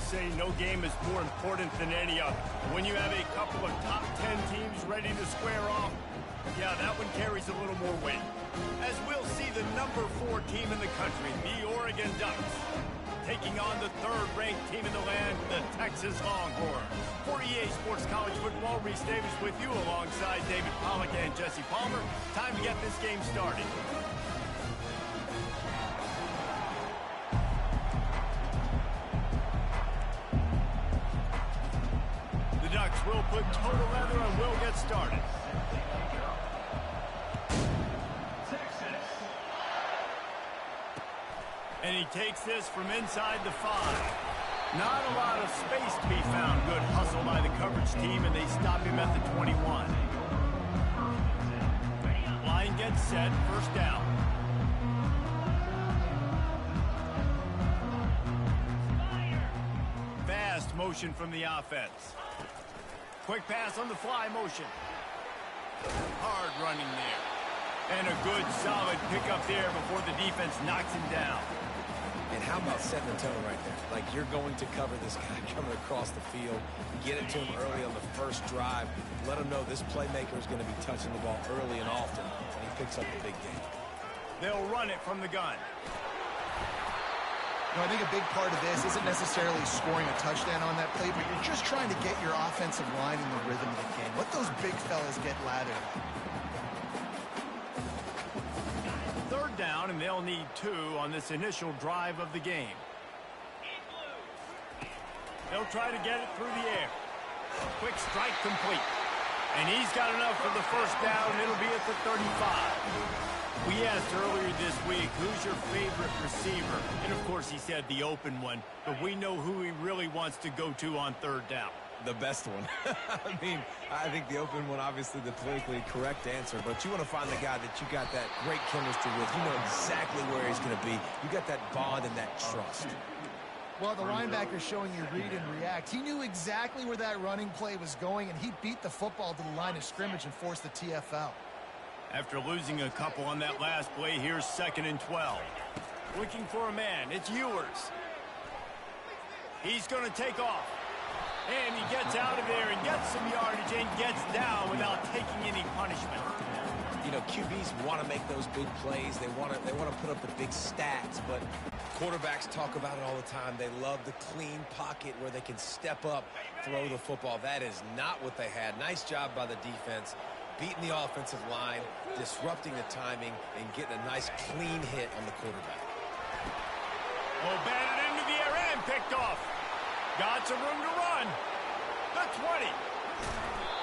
say no game is more important than any other. When you have a couple of top 10 teams ready to square off, yeah, that one carries a little more weight. As we'll see the number 4 team in the country, the Oregon Ducks, taking on the 3rd-ranked team in the land, the Texas Longhorns. For EA Sports College Football, Reese Davis with you alongside David Pollack and Jesse Palmer. Time to get this game started. The Ducks will put total leather and will get started. And he takes this from inside the 5. Not a lot of space to be found. Good hustle by the coverage team, and they stop him at the 21. Line gets set, first down. Fast motion from the offense. Quick pass on the fly motion. Hard running there. And a good, solid pickup there before the defense knocks him down. And how about setting the tone right there? Like, you're going to cover this guy coming across the field. Get it to him early on the first drive. Let him know this playmaker is going to be touching the ball early and often, and he picks up the big game. They'll run it from the gun. I think a big part of this isn't necessarily scoring a touchdown on that play, but you're just trying to get your offensive line in the rhythm of the game. Let those big fellas get lathered. 3rd down, and they'll need 2 on this initial drive of the game. They'll try to get it through the air. Quick strike complete. And he's got enough for the first down. It'll be at the 35. We asked earlier this week, who's your favorite receiver? And, of course, he said the open one. But we know who he really wants to go to on 3rd down. The best one. I mean, I think the open one, obviously the politically correct answer, but you want to find the guy that you got that great chemistry with. You know exactly where he's going to be. You got that bond and that trust. Well, the linebacker's showing you read and react. He knew exactly where that running play was going, and he beat the football to the line of scrimmage and forced the TFL. After losing a couple on that last play, here's 2nd and 12. Looking for a man. It's Ewers. He's going to take off. And he gets out of there and gets some yardage and gets down without taking any punishment. You know, QBs want to make those big plays. They want to put up the big stats, but quarterbacks talk about it all the time. They love the clean pocket where they can step up, throw the football. That is not what they had. Nice job by the defense, beating the offensive line, disrupting the timing, and getting a nice clean hit on the quarterback. Oh, batted into the air and picked off. Got some room to run. The 20.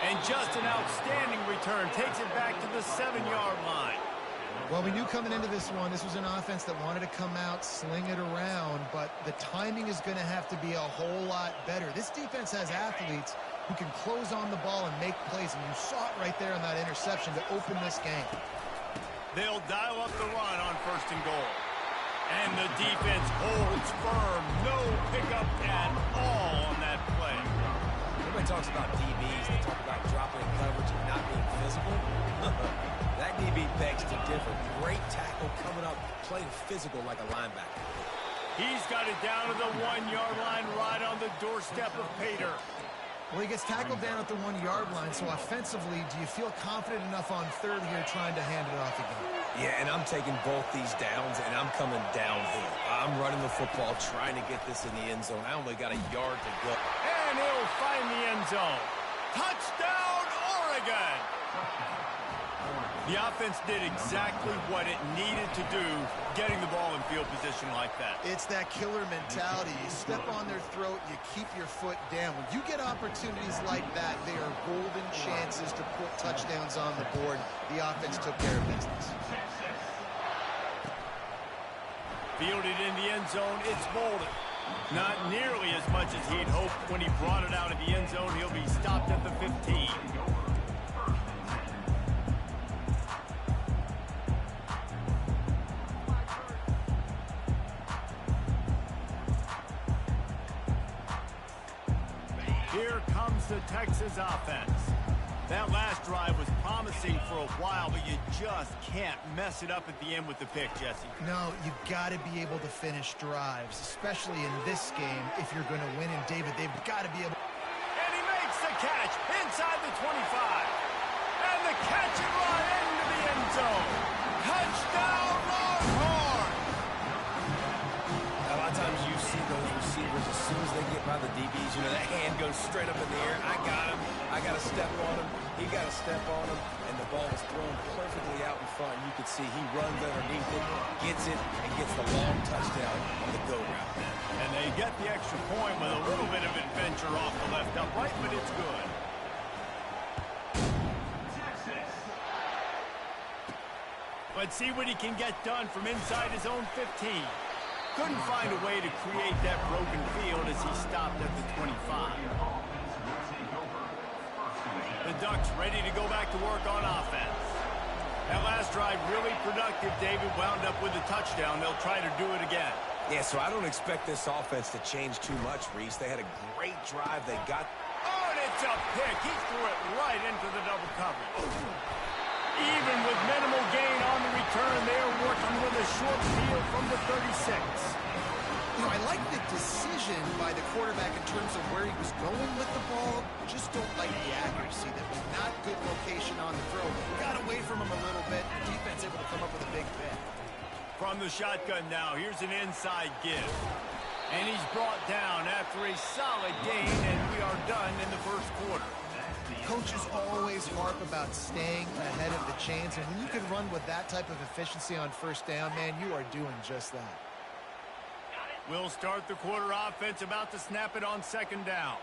And just an outstanding return. Takes it back to the 7-yard line. Well, we knew coming into this one, this was an offense that wanted to come out, sling it around, but the timing is going to have to be a whole lot better. This defense has athletes who can close on the ball and make plays, and you saw it right there on that interception to open this game. They'll dial up the run on 1st and goal. And the defense holds firm. No pickup at all on that play. Everybody talks about DBs. They talk about dropping coverage and not being physical. That DB begs to differ. Great tackle coming up, playing physical like a linebacker. He's got it down to the 1-yard line right on the doorstep of Pater. Well, he gets tackled down at the 1-yard line, so offensively, do you feel confident enough on 3rd here trying to hand it off again? Yeah, and I'm taking both these downs, and I'm coming downhill. I'm running the football, trying to get this in the end zone. I only got a yard to go. And he'll find the end zone. Touchdown, Oregon! The offense did exactly what it needed to do, getting the ball in field position like that. It's that killer mentality. You step on their throat, you keep your foot down. When you get opportunities like that, they are golden chances to put touchdowns on the board. The offense took care of business. Fielded in the end zone, it's Bolden. Not nearly as much as he'd hoped when he brought it out of the end zone. He'll be stopped at the 15. Here comes the Texas offense. That last drive was promising for a while, but you just can't mess it up at the end with the pick, Jesse. No, you've got to be able to finish drives, especially in this game if you're going to win. And, David, they've got to be able. And he makes the catch inside the 25. And the catch and run into the end zone. Touchdown, Longhorns! A lot of times you see those receivers, as soon as they get by the DBs, you know, that hand goes straight up in the air. I got him. I got to step on him. He got to step on him. And the ball was thrown perfectly out in front. You could see he runs underneath it, gets it, and gets the long touchdown on the go route. And they get the extra point with a little bit of adventure off the left upright, but it's good. Let's see what he can get done from inside his own 15. Couldn't find a way to create that broken field as he stopped at the 25. The Ducks ready to go back to work on offense. That last drive really productive. David wound up with a touchdown. They'll try to do it again. Yeah, so I don't expect this offense to change too much, Reese. They had a great drive. They got... Oh, and it's a pick. He threw it right into the double coverage. Even with minimal gain on the return, they are working with a short field from the 36. You know, I like the decision by the quarterback in terms of where he was going with the ball. Just don't like the accuracy. That was not good location on the throw. Got away from him a little bit. The defense able to come up with a big pick. From the shotgun now, here's an inside give. And he's brought down after a solid gain, and we are done in the first quarter. Coaches always harp about staying ahead of the chains, and when you can run with that type of efficiency on first down, man, you are doing just that. We'll start the quarter offense, about to snap it on second down.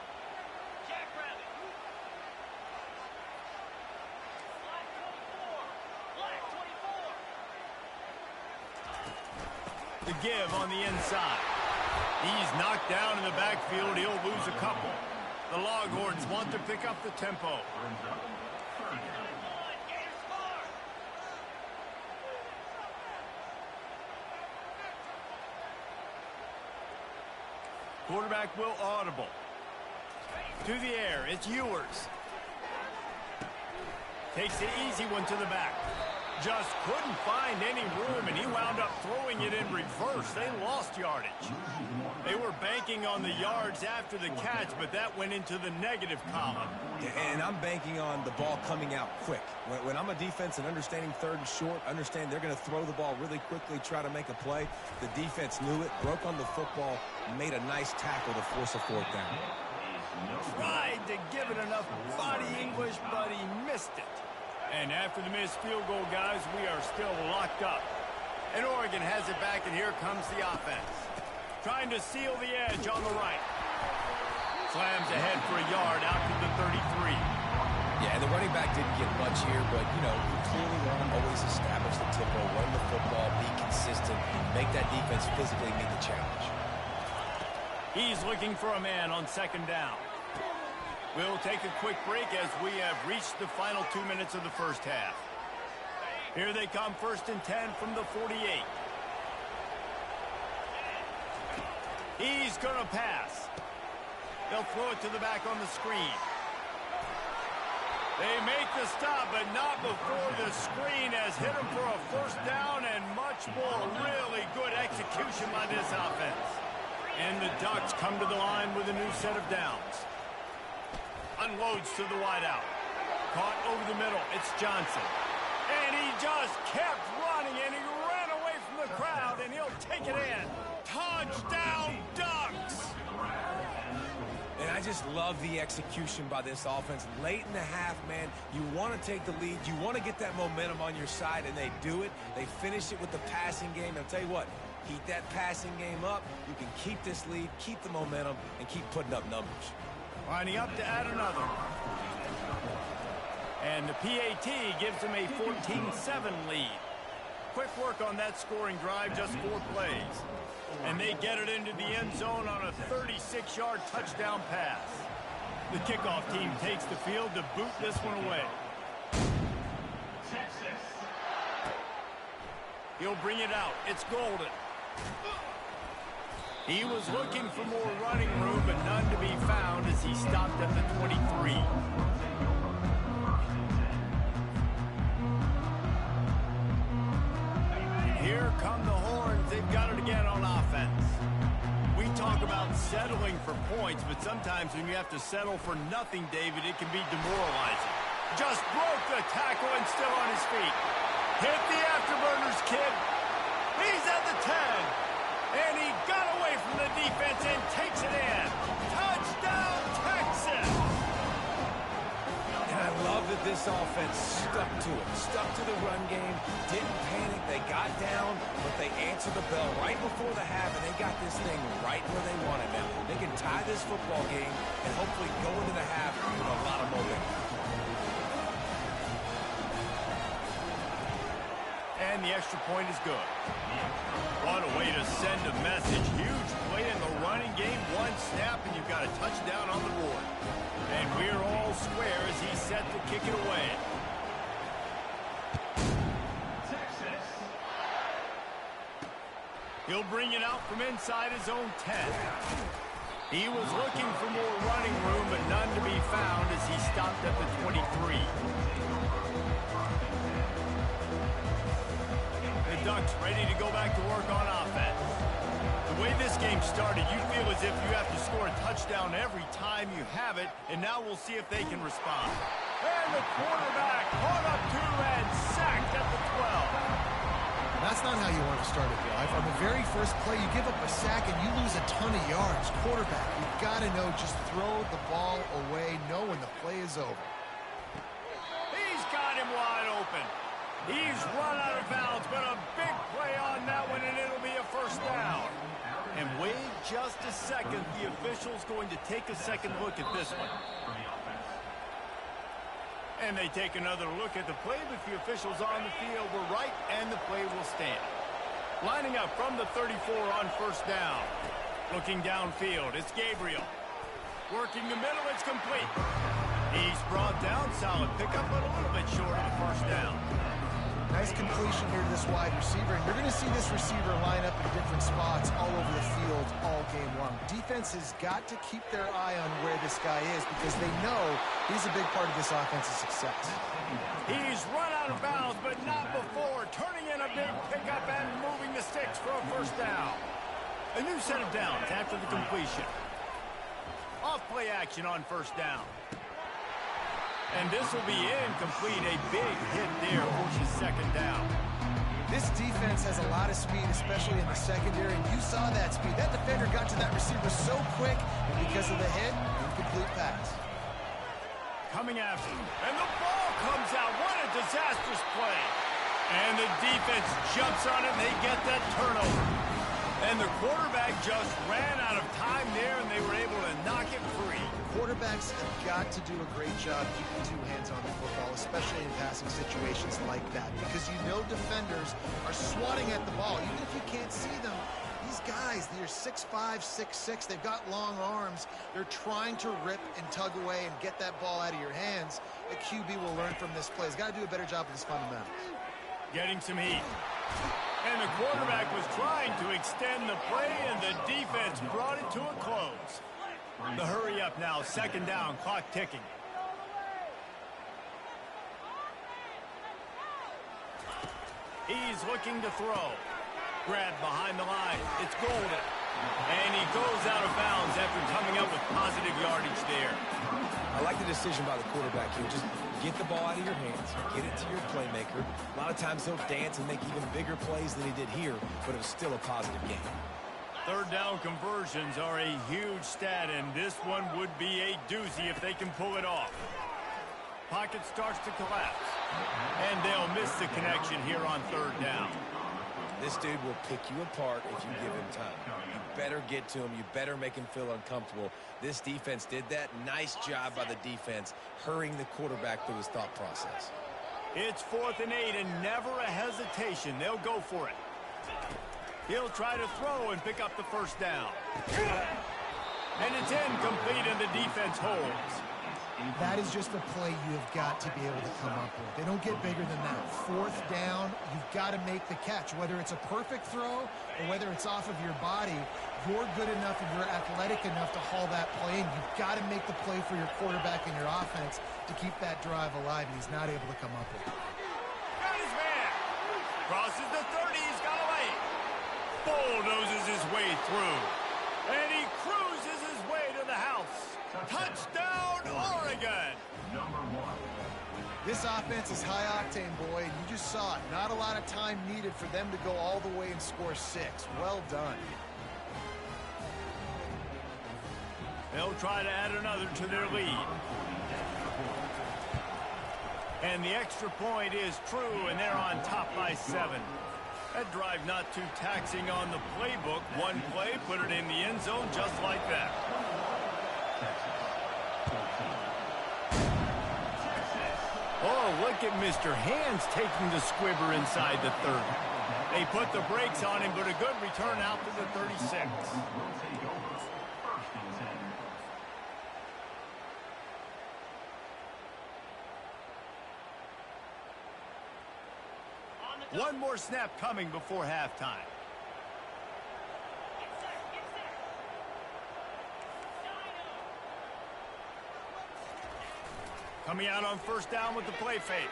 The give on the inside. He's knocked down in the backfield. He'll lose a couple. The Longhorns want to pick up the tempo. Quarterback will audible. To the air, it's Ewers. Takes the easy one to the back. Just couldn't find any room, and he wound up throwing it in reverse. They lost yardage. They were banking on the yards after the catch, but that went into the negative column. And I'm banking on the ball coming out quick. When I'm a defense and understanding third and short, understand they're going to throw the ball really quickly, try to make a play. The defense knew it, broke on the football, made a nice tackle to force a fourth down. Tried to give it enough body English, but he missed it. And after the missed field goal, guys, we are still locked up. And Oregon has it back, and here comes the offense. Trying to seal the edge on the right. Slams ahead for a yard out to the 33. Yeah, the running back didn't get much here, but, you know, you clearly want to always establish the tempo, run the football, be consistent, make that defense physically meet the challenge. He's looking for a man on second down. We'll take a quick break as we have reached the final 2 minutes of the first half. Here they come, 1st and 10 from the 48. He's going to pass. They'll throw it to the back on the screen. They make the stop, but not before the screen has hit him for a first down and much more. Really good execution by this offense. And the Ducks come to the line with a new set of downs. Unloads to the wideout. Caught over the middle. It's Johnson. And he just kept running, and he ran away from the crowd, and he'll take it in. Touchdown, Ducks! And I just love the execution by this offense. Late in the half, man, you want to take the lead. You want to get that momentum on your side, and they do it. They finish it with the passing game. I'll tell you what, keep that passing game up. You can keep this lead, keep the momentum, and keep putting up numbers. Lining up to add another. And the PAT gives them a 14-7 lead. Quick work on that scoring drive, just 4 plays. And they get it into the end zone on a 36-yard touchdown pass. The kickoff team takes the field to boot this one away. He'll bring it out. It's Golden. He was looking for more running room, but none to be found as he stopped at the 23. come the horns. They've got it again on offense. We talk about settling for points, but sometimes when you have to settle for nothing, David, it can be demoralizing. Just broke the tackle and still on his feet. Hit the afterburners, kid. He's at the 10. And he got away from the defense and takes it in. Touchdown, Texas! And I love that this offense stuck to it. Stuck to the run game. Didn't panic. They got down, but they answered the bell right before the half, and they got this thing right where they want it now. They can tie this football game and hopefully go into the half with a lot of momentum. And the extra point is good. What a way to send a message. Huge play in the running game. One snap, and you've got a touchdown on the board. And we're all square as he's set to kick it away. Texas. He'll bring it out from inside his own 10. He was looking for more running room, but none to be found as he stopped at the 23. Ducks ready to go back to work on offense. The way this game started, you feel as if you have to score a touchdown every time you have it, and now we'll see if they can respond. And the quarterback caught up to and sacked at the 12. That's not how you want to start a drive. On the very first play, you give up a sack and you lose a ton of yards. Quarterback, you've got to know, just throw the ball away, know when the play is over. He's got him wide open. He's run out of bounds, but a big play on that one, and it'll be a first down. And wait just a second. The official's going to take a second look at this one. And they take another look at the play, but the officials on the field were right, and the play will stand. Lining up from the 34 on first down. Looking downfield, it's Gabriel. Working the middle, it's complete. He's brought down, solid pickup, but a little bit short of the first down. Nice completion here to this wide receiver, and you're going to see this receiver line up in different spots all over the field all game long. Defense has got to keep their eye on where this guy is because they know he's a big part of this offense's success. He's run out of bounds, but not before. Turning in a big pickup and moving the sticks for a first down. A new set of downs after the completion. Off play action on first down. And this will be incomplete. A big hit there forces second down. This defense has a lot of speed, especially in the secondary, and you saw that speed. That defender got to that receiver so quick, and because of the hit, incomplete pass. Coming after him, and the ball comes out. What a disastrous play. And the defense jumps on it, and they get that turnover. And the quarterback just ran out of time there, and they were able to knock it free. Quarterbacks have got to do a great job keeping two hands on the football, especially in passing situations like that, because you know defenders are swatting at the ball. Even if you can't see them, these guys, they're 6'5", 6'6", they've got long arms. They're trying to rip and tug away and get that ball out of your hands. The QB will learn from this play. He's got to do a better job with his fundamentals. Getting some heat. And the quarterback was trying to extend the play, and the defense brought it to a close. The hurry up now, second down, clock ticking. He's looking to throw. Grab behind the line. It's Golden. And he goes out of bounds after coming up with positive yardage there. I like the decision by the quarterback here. Just get the ball out of your hands, get it to your playmaker. A lot of times he'll dance and make even bigger plays than he did here, but it was still a positive game. Third down conversions are a huge stat, and this one would be a doozy if they can pull it off. Pocket starts to collapse, and they'll miss the connection here on third down. This dude will pick you apart if you give him time. You better get to him. You better make him feel uncomfortable. This defense did that. Nice job by the defense, hurrying the quarterback through his thought process. It's 4th and 8, and never a hesitation. They'll go for it. He'll try to throw and pick up the first down. And it's incomplete, and the defense holds. That is just a play you have got to be able to come up with. They don't get bigger than that. 4th down, you've got to make the catch. Whether it's a perfect throw or whether it's off of your body, you're good enough and you're athletic enough to haul that play in. You've got to make the play for your quarterback and your offense to keep that drive alive, and he's not able to come up with it. Got his man. Crosses the 30. He's got away. bulldozes his way through. And he cruises his way to the house. Touchdown, Oregon! This offense is high octane, boy, and you just saw it. Not a lot of time needed for them to go all the way and score 6. Well done. They'll try to add another to their lead. And the extra point is true, and they're on top by 7. That drive not too taxing on the playbook. One play, put it in the end zone just like that. Oh, look at Mr. Hands taking the squibber inside the 30. They put the brakes on him, but a good return out to the 36. One more snap coming before halftime. Coming out on first down with the play fake.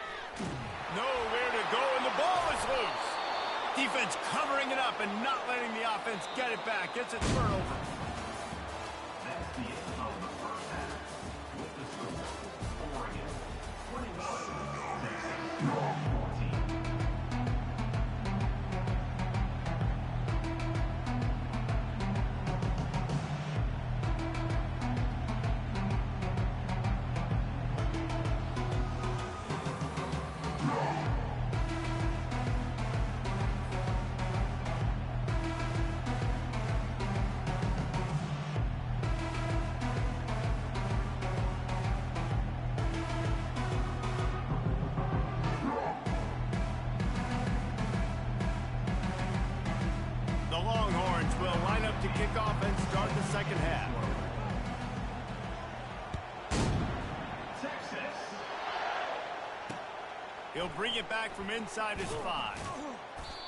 Nowhere to go, and the ball is loose. Defense covering it up and not letting the offense get it back. It's a turnover. That's the end of the first half. With the score, Oregon 21, 14. To kick off and start the second half. Texas. He'll bring it back from inside his 5.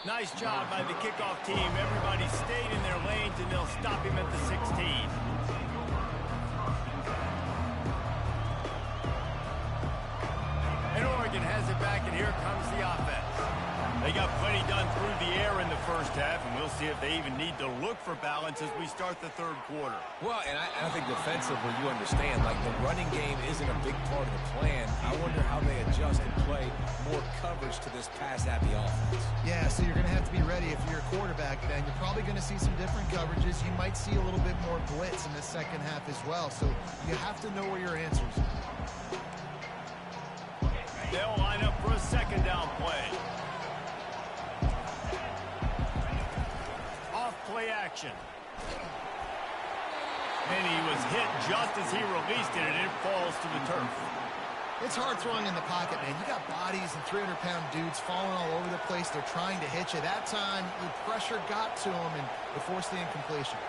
Nice job by the kickoff team. Everybody stayed in their lanes, and they'll stop him at the 16. And Oregon has it back, and here comes the offense. They got plenty done through the air in the first half, and we'll see if they even need to look for balance as we start the third quarter. Well, and I think defensively, you understand, like the running game isn't a big part of the plan. I wonder how they adjust and play more coverage to this pass-happy offense. Yeah, so you're going to have to be ready if you're a quarterback then. You're probably going to see some different coverages. You might see a little bit more blitz in the second half as well, so you have to know where your answers are. They'll line up for a second down play. Play action. And he was hit just as he released it, and it falls to the turf. It's hard throwing in the pocket, man. You got bodies and 300-pound dudes falling all over the place. They're trying to hit you. That time, the pressure got to him, and it forced the incompletion.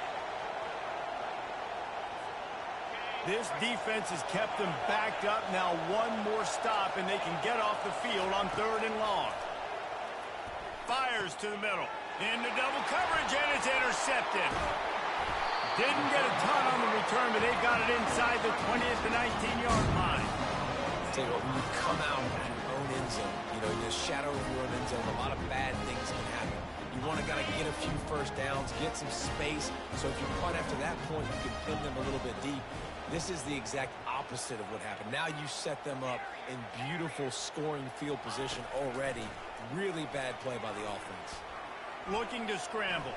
This defense has kept them backed up. Now one more stop, and they can get off the field on 3rd and long. Fires to the middle. Into double coverage, and it's intercepted. Didn't get a ton on the return, but they've got it inside the 20 at the 19-yard line. Tell you what, when you come out of your own end zone, in the shadow of your own end zone, a lot of bad things can happen. You want to get a few first downs, get some space, so if you punt after that point, you can pin them a little bit deep. This is the exact opposite of what happened. Now you set them up in beautiful scoring field position already. Really bad play by the offense. Looking to scramble.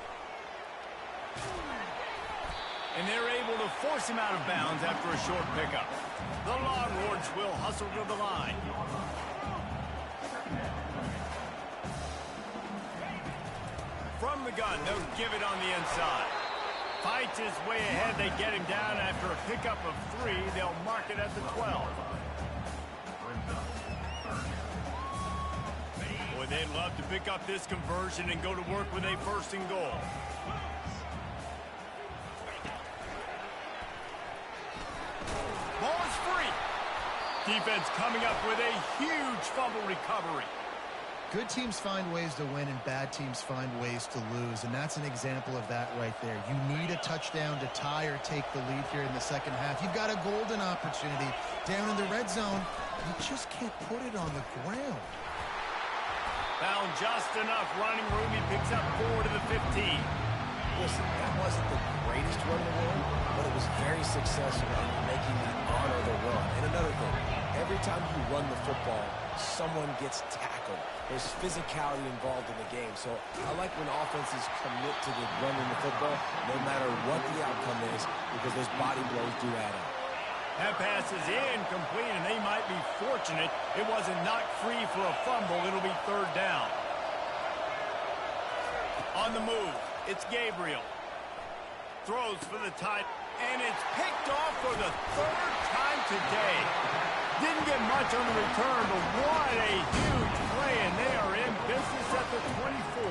And they're able to force him out of bounds after a short pickup. The Longhorns will hustle to the line. From the gun, they'll give it on the inside. Fights his way ahead. They get him down after a pickup of 3. They'll mark it at the 12. Boy, they'd love to pick up this conversion and go to work with a 1st and goal. Ball is free. Defense coming up with a huge fumble recovery. Good teams find ways to win, and bad teams find ways to lose, and that's an example of that right there. You need a touchdown to tie or take the lead here in the second half. You've got a golden opportunity down in the red zone. You just can't put it on the ground. Found just enough running room. He picks up 4 to the 15. Listen, that wasn't the greatest run in the world, but it was very successful in making that honor the run. And another thing, every time you run the football, someone gets tackled. There's physicality involved in the game. So I like when offenses commit to the running the football, no matter what the outcome is, because those body blows do add up. That pass is incomplete, and they might be fortunate it wasn't knocked free for a fumble. It'll be 3rd down. On the move, it's Gabriel. Throws for the tight, and it's picked off for the 3rd time today. Didn't get much on the return, but what a huge play, and they are in business at the 24.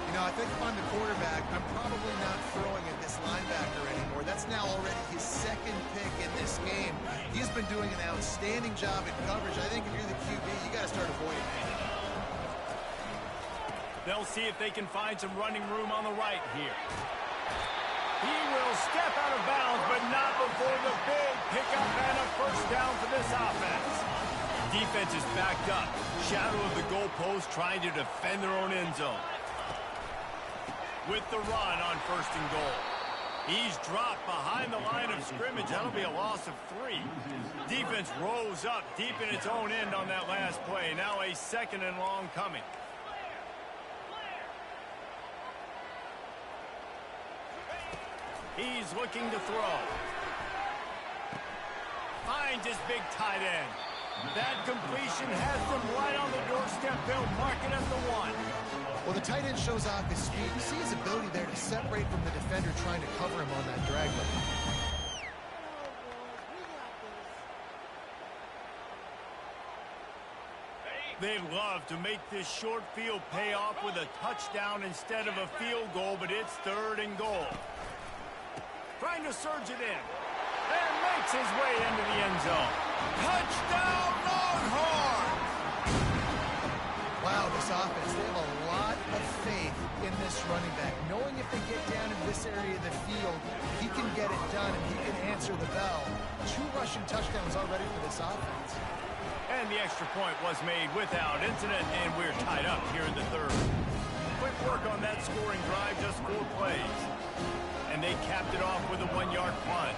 You know, I think if I'm the quarterback, I'm probably not throwing at this linebacker anymore. That's now already his 2nd pick in this game. He's been doing an outstanding job in coverage. I think if you're the QB, you got to start avoiding him. They'll see if they can find some running room on the right here. He will step out of bounds, but not before the big pickup and a 1st down for this offense. Defense is backed up. Shadow of the goalpost trying to defend their own end zone. With the run on 1st and goal. He's dropped behind the line of scrimmage. That'll be a loss of 3. Defense rose up deep in its own end on that last play. Now a 2nd and long coming. He's looking to throw. Finds his big tight end. That completion has them right on the doorstep. They'll mark it at the 1. Well, the tight end shows off his speed. You see his ability there to separate from the defender trying to cover him on that drag leg. They'd love to make this short field pay off with a touchdown instead of a field goal, but it's 3rd and goal. Trying to surge it in. And makes his way into the end zone. Touchdown, Longhorns! Wow, this offense, they have a lot of faith in this running back. Knowing if they get down in this area of the field, he can get it done and he can answer the bell. 2 rushing touchdowns already for this offense. And the extra point was made without incident, and we're tied up here in the 3rd. Quick work on that scoring drive, just 4 plays. And they capped it off with a 1-yard plunge.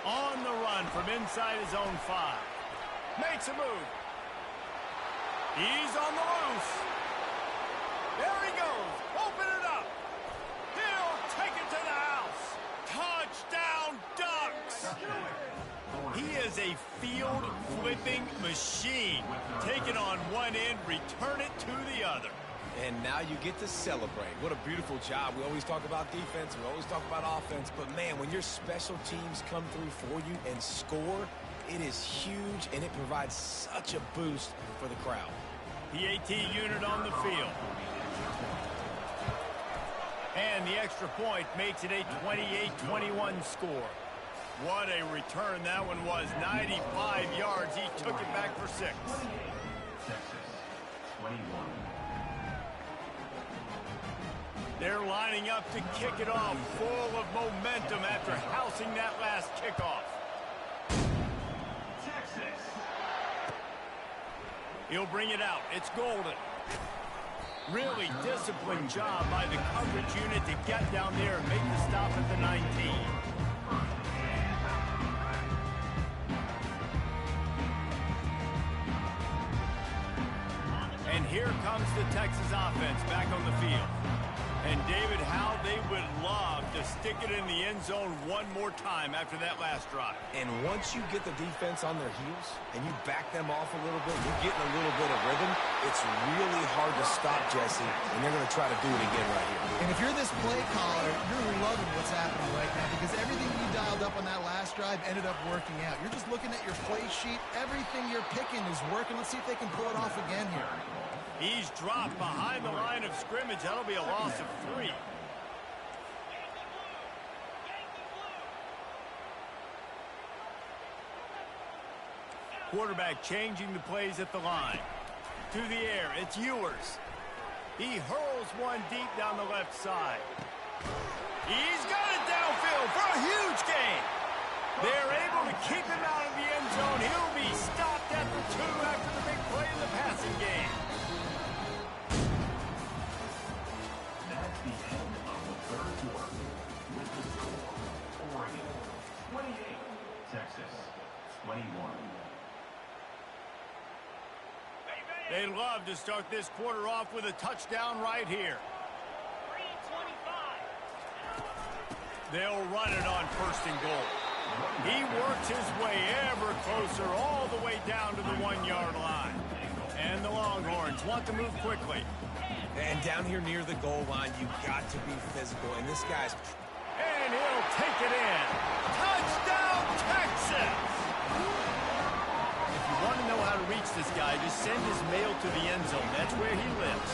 On the run from inside his own 5. Makes a move. He's on the loose. There he goes. Open it up. He'll take it to the house. Touchdown, Ducks. He is a field-flipping machine. Take it on one end, return it to the other. And now you get to celebrate. What a beautiful job. We always talk about defense, we always talk about offense, but man, when your special teams come through for you and score, it is huge, and it provides such a boost for the crowd. The AT unit on the field. And the extra point makes it a 28-21 score. What a return that one was. 95 yards. He took it back for 6. Texas, 21. They're lining up to kick it off, full of momentum after housing that last kickoff. Texas. He'll bring it out. It's Golden. Really disciplined job by the coverage unit to get down there and make the stop at the 19. And here comes the Texas offense back on the field. And David, how they would love to stick it in the end zone one more time after that last drive. And once you get the defense on their heels and you back them off a little bit, you're getting a little bit of rhythm, it's really hard to stop, Jesse, and they're going to try to do it again right here. And if you're this play caller, you're loving what's happening right now because everything you dialed up on that last drive ended up working out. You're just looking at your play sheet. Everything you're picking is working. Let's see if they can pull it off again here. He's dropped behind the line of scrimmage. That'll be a loss of 3. Quarterback changing the plays at the line. To the air, it's Ewers. He hurls one deep down the left side. He's got it downfield for a huge gain. They're able to keep him out of the end zone. He'll be stopped at the 2 after the big play in the passing game. That's the end of the third quarter. With the score, Oregon 28, Texas 21. They'd love to start this quarter off with a touchdown right here. They'll run it on 1st and goal. He works his way ever closer all the way down to the 1-yard line. And the Longhorns want to move quickly. And down here near the goal line, you've got to be physical. And this guy's... And he'll take it in. Touchdown, Texas! If you want to know how to reach this guy, just send his mail to the end zone. That's where he lives.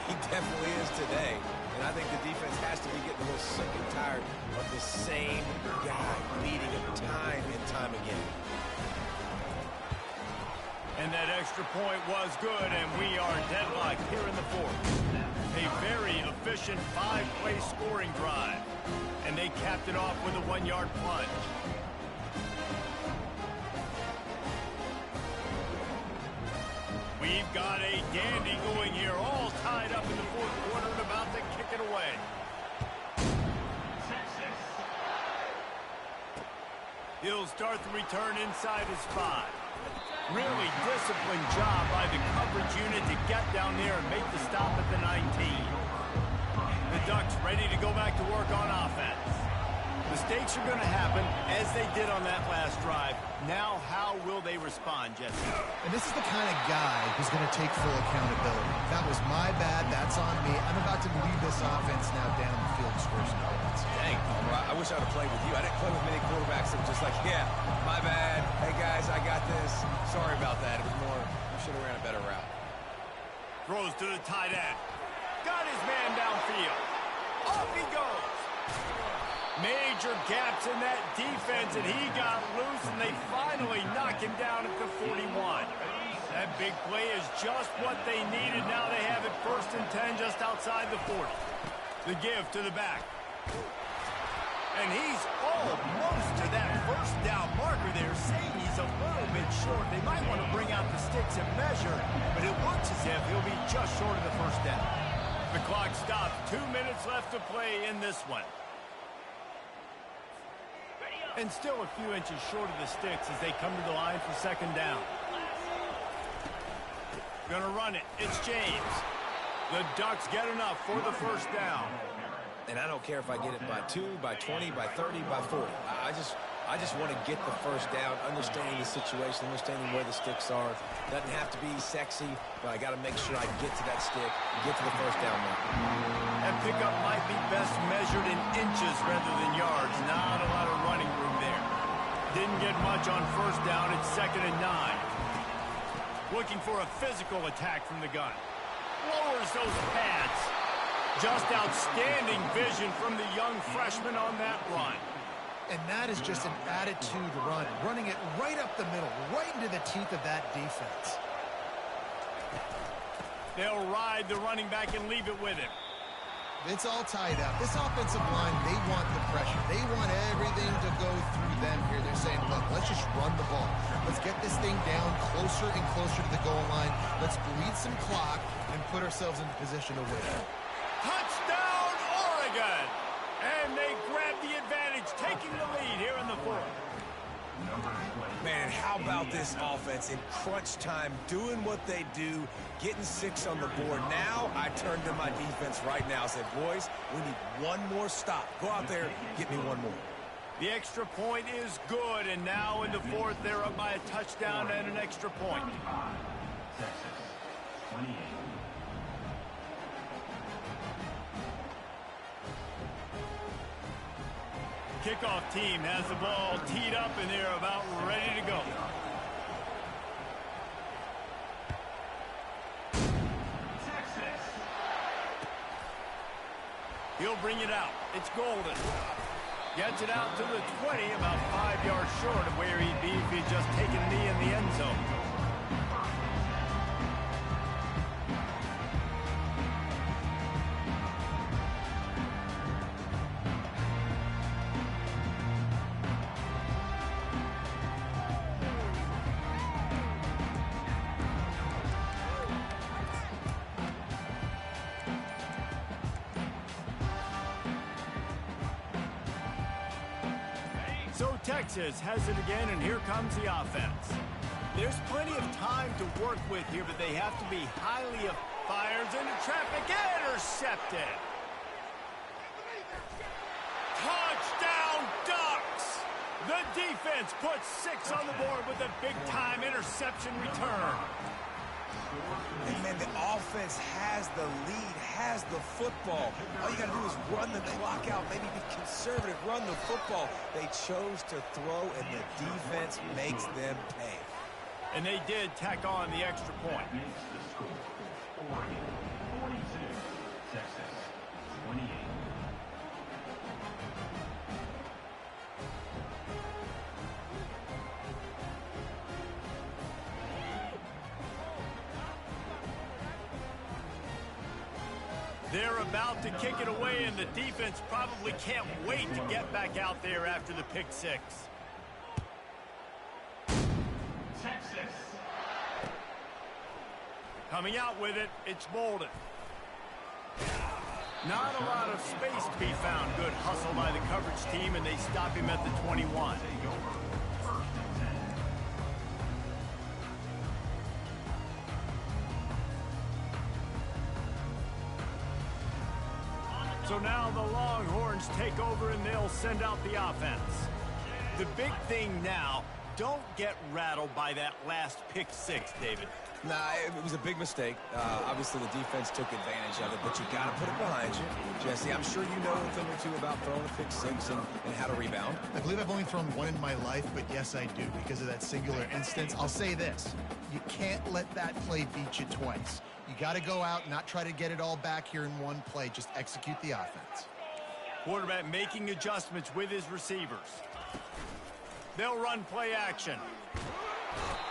He definitely is today. And I think the defense has to be getting a little sick and tired of the same guy beating him time and time again. And that extra point was good, and we are deadlocked here in the 4th. A very efficient 5-play scoring drive. And they capped it off with a 1-yard plunge. We've got a dandy going here, all tied up in the 4th quarter and about to kick it away. He'll start the return inside his 5. Really disciplined job by the coverage unit to get down there and make the stop at the 19. The Ducks ready to go back to work on offense. Mistakes are going to happen, as they did on that last drive. Now, how will they respond, Jesse? And this is the kind of guy who's going to take full accountability. That was my bad. That's on me. I'm about to lead this offense now down the field and score some points. Dang, I wish I would have played with you. I didn't play with many quarterbacks that were just like, yeah, my bad. Hey, guys, I got this. Sorry about that. It was more, we should have ran a better route. Throws to the tight end. Got his man downfield. Off he goes. Major gaps in that defense, and he got loose, and they finally knock him down at the 41. That big play is just what they needed. Now they have it 1st and 10 just outside the 40. The give to the back. And he's almost to that 1st down marker there, saying he's a little bit short. They might want to bring out the sticks and measure, but it looks as if he'll be just short of the 1st down. The clock stops. 2 minutes left to play in this one. And still a few inches short of the sticks as they come to the line for 2nd down. Gonna run it. It's James. The Ducks get enough for the 1st down. And I don't care if I get it by 2, by 20, by 30, by 40. I just want to get the 1st down, understanding the situation, understanding where the sticks are. Doesn't have to be sexy, but I got to make sure I get to that stick, get to the 1st down mark. That pickup might be best measured in inches rather than yards. Not a lot of running room there. Didn't get much on 1st down. It's 2nd and 9. Looking for a physical attack from the gun. Lowers those pads. Just outstanding vision from the young freshman on that run. And that is just an attitude run, running it right up the middle, right into the teeth of that defense. They'll ride the running back and leave it with him. It's all tied up. This offensive line, they want the pressure. They want everything to go through them here. They're saying, look, let's just run the ball. Let's get this thing down closer and closer to the goal line. Let's bleed some clock and put ourselves in position to win. Touchdown, Oregon! And they grab the advantage, taking the lead here in the 4th. Man, how about this offense in crunch time, doing what they do, getting 6 on the board. Now I turn to my defense right now and said, boys, we need one more stop. Go out there, get me one more. The extra point is good, and now in the 4th, they're up by a touchdown and an extra point. Texas 28. Kickoff team has the ball teed up, and they're about ready to go. Texas. He'll bring it out. It's Golden. Gets it out to the 20, about 5 yards short of where he'd be if he'd just taken a knee in the end zone. So Texas has it again, and here comes the offense. There's plenty of time to work with here, but they have to be highly fires into traffic. Intercepted. Touchdown Ducks! The defense puts 6 on the board with a big-time interception return. And man, the offense has the lead, has the football. All you got to do is run the clock out, maybe be conservative, run the football. They chose to throw, and the defense makes them pay. And they did tack on the extra point. Makes the score. Oregon 42, Texas 28. They're about to kick it away, and the defense probably can't wait to get back out there after the pick 6. Texas. Coming out with it, it's Bolden. Not a lot of space to be found. Good hustle by the coverage team, and they stop him at the 21. Take over. First and 10. So now the Longhorns take over, and they'll send out the offense. The big thing now, don't get rattled by that last pick 6, David. Nah, it was a big mistake. Obviously, the defense took advantage of it, but you got to put it behind you. Jesse, I'm sure you know a thing or two about throwing a pick 6 and how to rebound. I believe I've only thrown one in my life, but yes, I do, because of that singular instance. I'll say this. You can't let that play beat you twice. You got to go out and not try to get it all back here in one play. Just execute the offense. Quarterback making adjustments with his receivers. They'll run play action.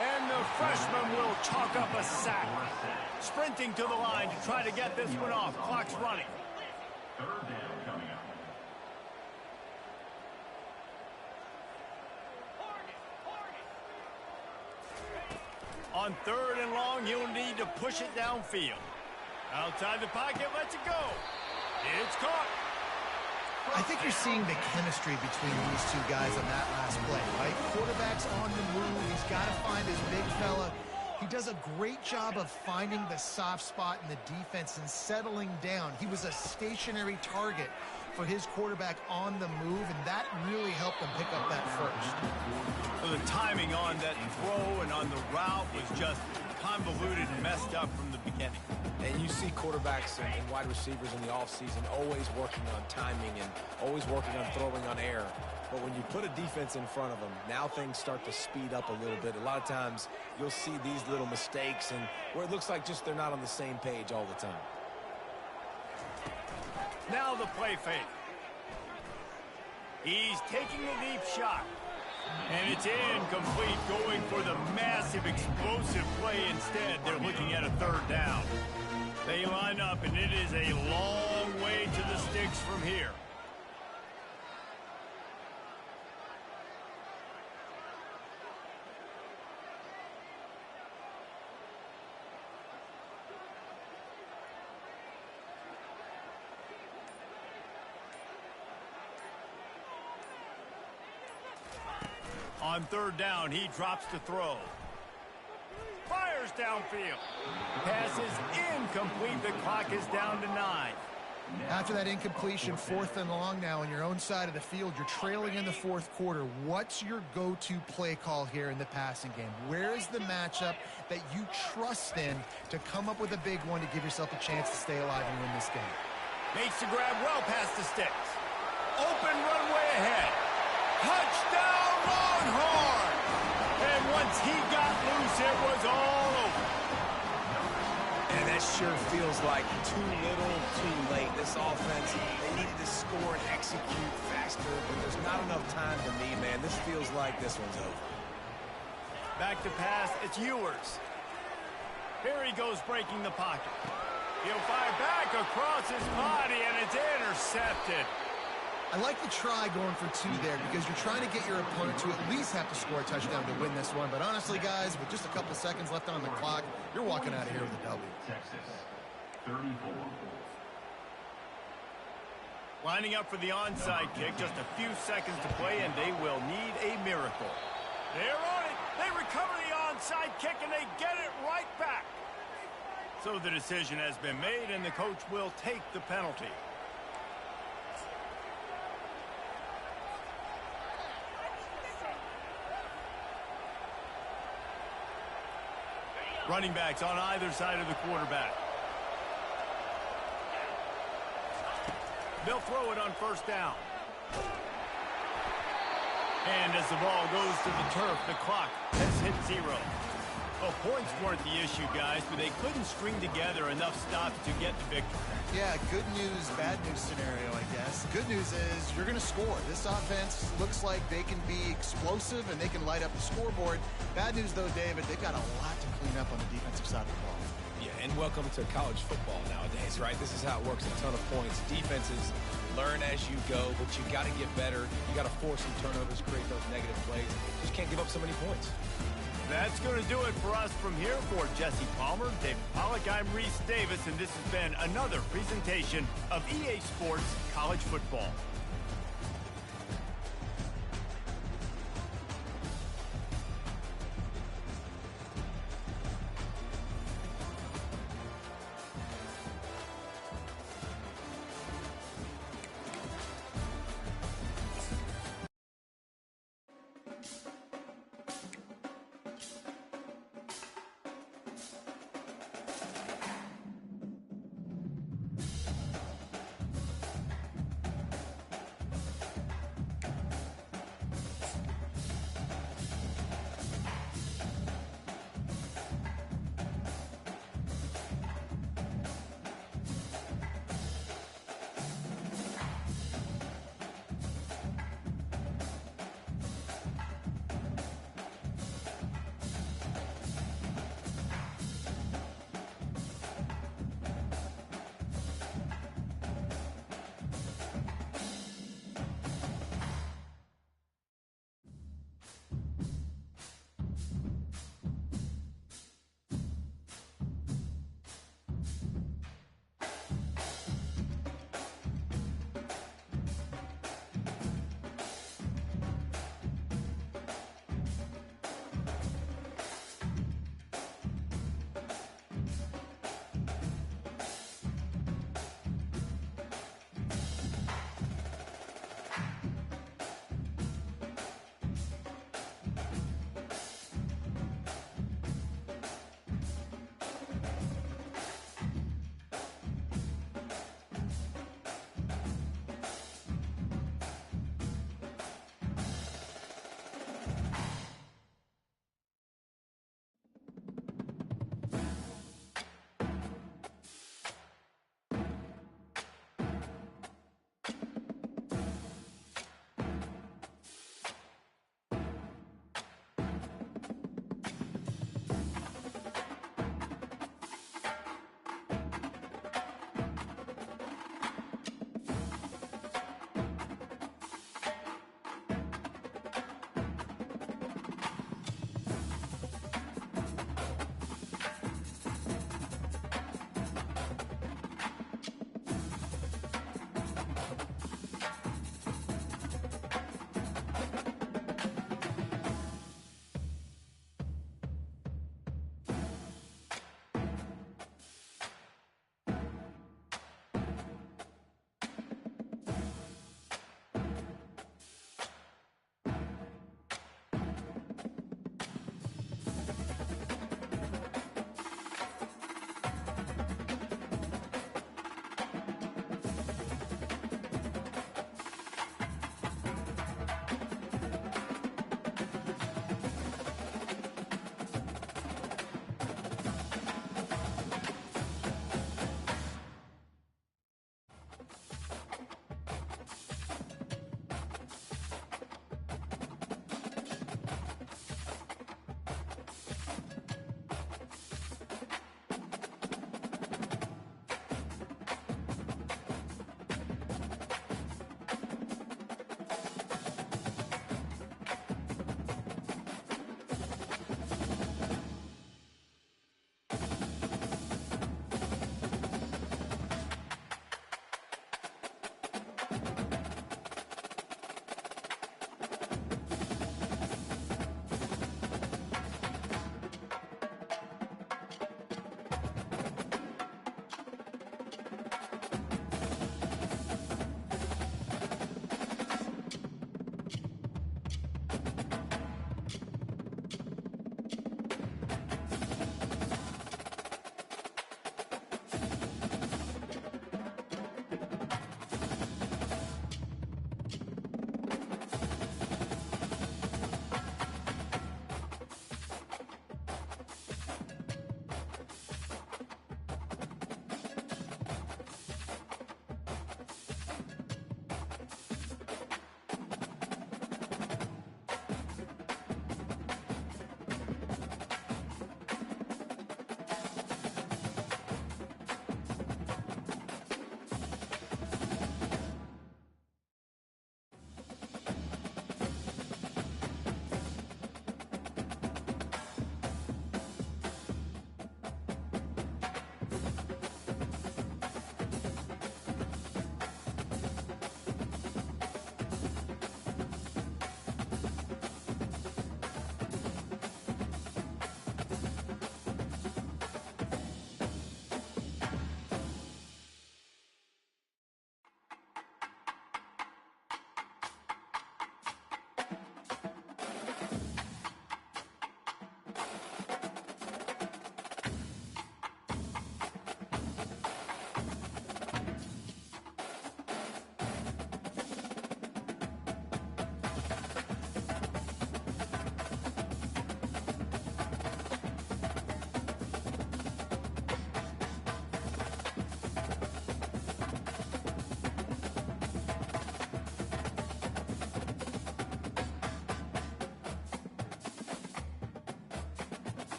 And the freshman will chalk up a sack. Sprinting to the line to try to get this one off. Clock's running. Third down coming up. On 3rd and long, he'll need to push it downfield. Outside the pocket, lets it go. It's caught. I think you're seeing the chemistry between these two guys on that last play, right? Quarterback's on the move. He's got to find his big fella. He does a great job of finding the soft spot in the defense and settling down. He was a stationary target for his quarterback on the move, and that really helped him pick up that first. Well, the timing on that throw and on the route was just convoluted and messed up from the beginning. And you see quarterbacks and wide receivers in the offseason always working on timing and always working on throwing on air. But when you put a defense in front of them, now things start to speed up a little bit. A lot of times you'll see these little mistakes and where it looks like just they're not on the same page all the time. Now the play fake. He's taking a deep shot. And it's incomplete, going for the massive explosive play instead. They're looking at a 3rd down. They line up, and it is a long way to the sticks from here. On 3rd down, he drops to throw. Fires downfield. Pass is incomplete. The clock is down to 9. After that incompletion, 4th and long now on your own side of the field, you're trailing in the 4th quarter. What's your go-to play call here in the passing game? Where is the matchup that you trust in to come up with a big one to give yourself a chance to stay alive and win this game? Makes the grab well past the sticks. Open runway ahead. Touchdown Longhorn! And once he got loose, it was all over. And that sure feels like too little, too late. This offense, they needed to score and execute faster, but there's not enough time for me, man. This feels like this one's over. Back to pass, it's Ewers. Here he goes breaking the pocket. He'll fire back across his body, and it's intercepted. I like the try going for 2 there because you're trying to get your opponent to at least have to score a touchdown to win this one. But honestly, guys, with just a couple seconds left on the clock, you're walking out of here with a W. Texas 34. Lining up for the onside kick, just a few seconds to play, and they will need a miracle. They're on it. They recover the onside kick, and they get it right back. So the decision has been made, and the coach will take the penalty. Running backs on either side of the quarterback. They'll throw it on first down. And as the ball goes to the turf, the clock has hit 0. Well, points weren't the issue, guys, but they couldn't string together enough stops to get the victory. Yeah, good news, bad news scenario, I guess. Good news is you're going to score. This offense looks like they can be explosive and they can light up the scoreboard. Bad news, though, David, they've got a lot to clean up on the defensive side of the ball. Yeah, and welcome to college football nowadays, right? This is how it works, a ton of points. Defenses learn as you go, but you got to get better. You got to force some turnovers, create those negative plays. Just can't give up so many points. That's going to do it for us from here. For Jesse Palmer, David Pollack, I'm Reese Davis, and this has been another presentation of EA Sports College Football.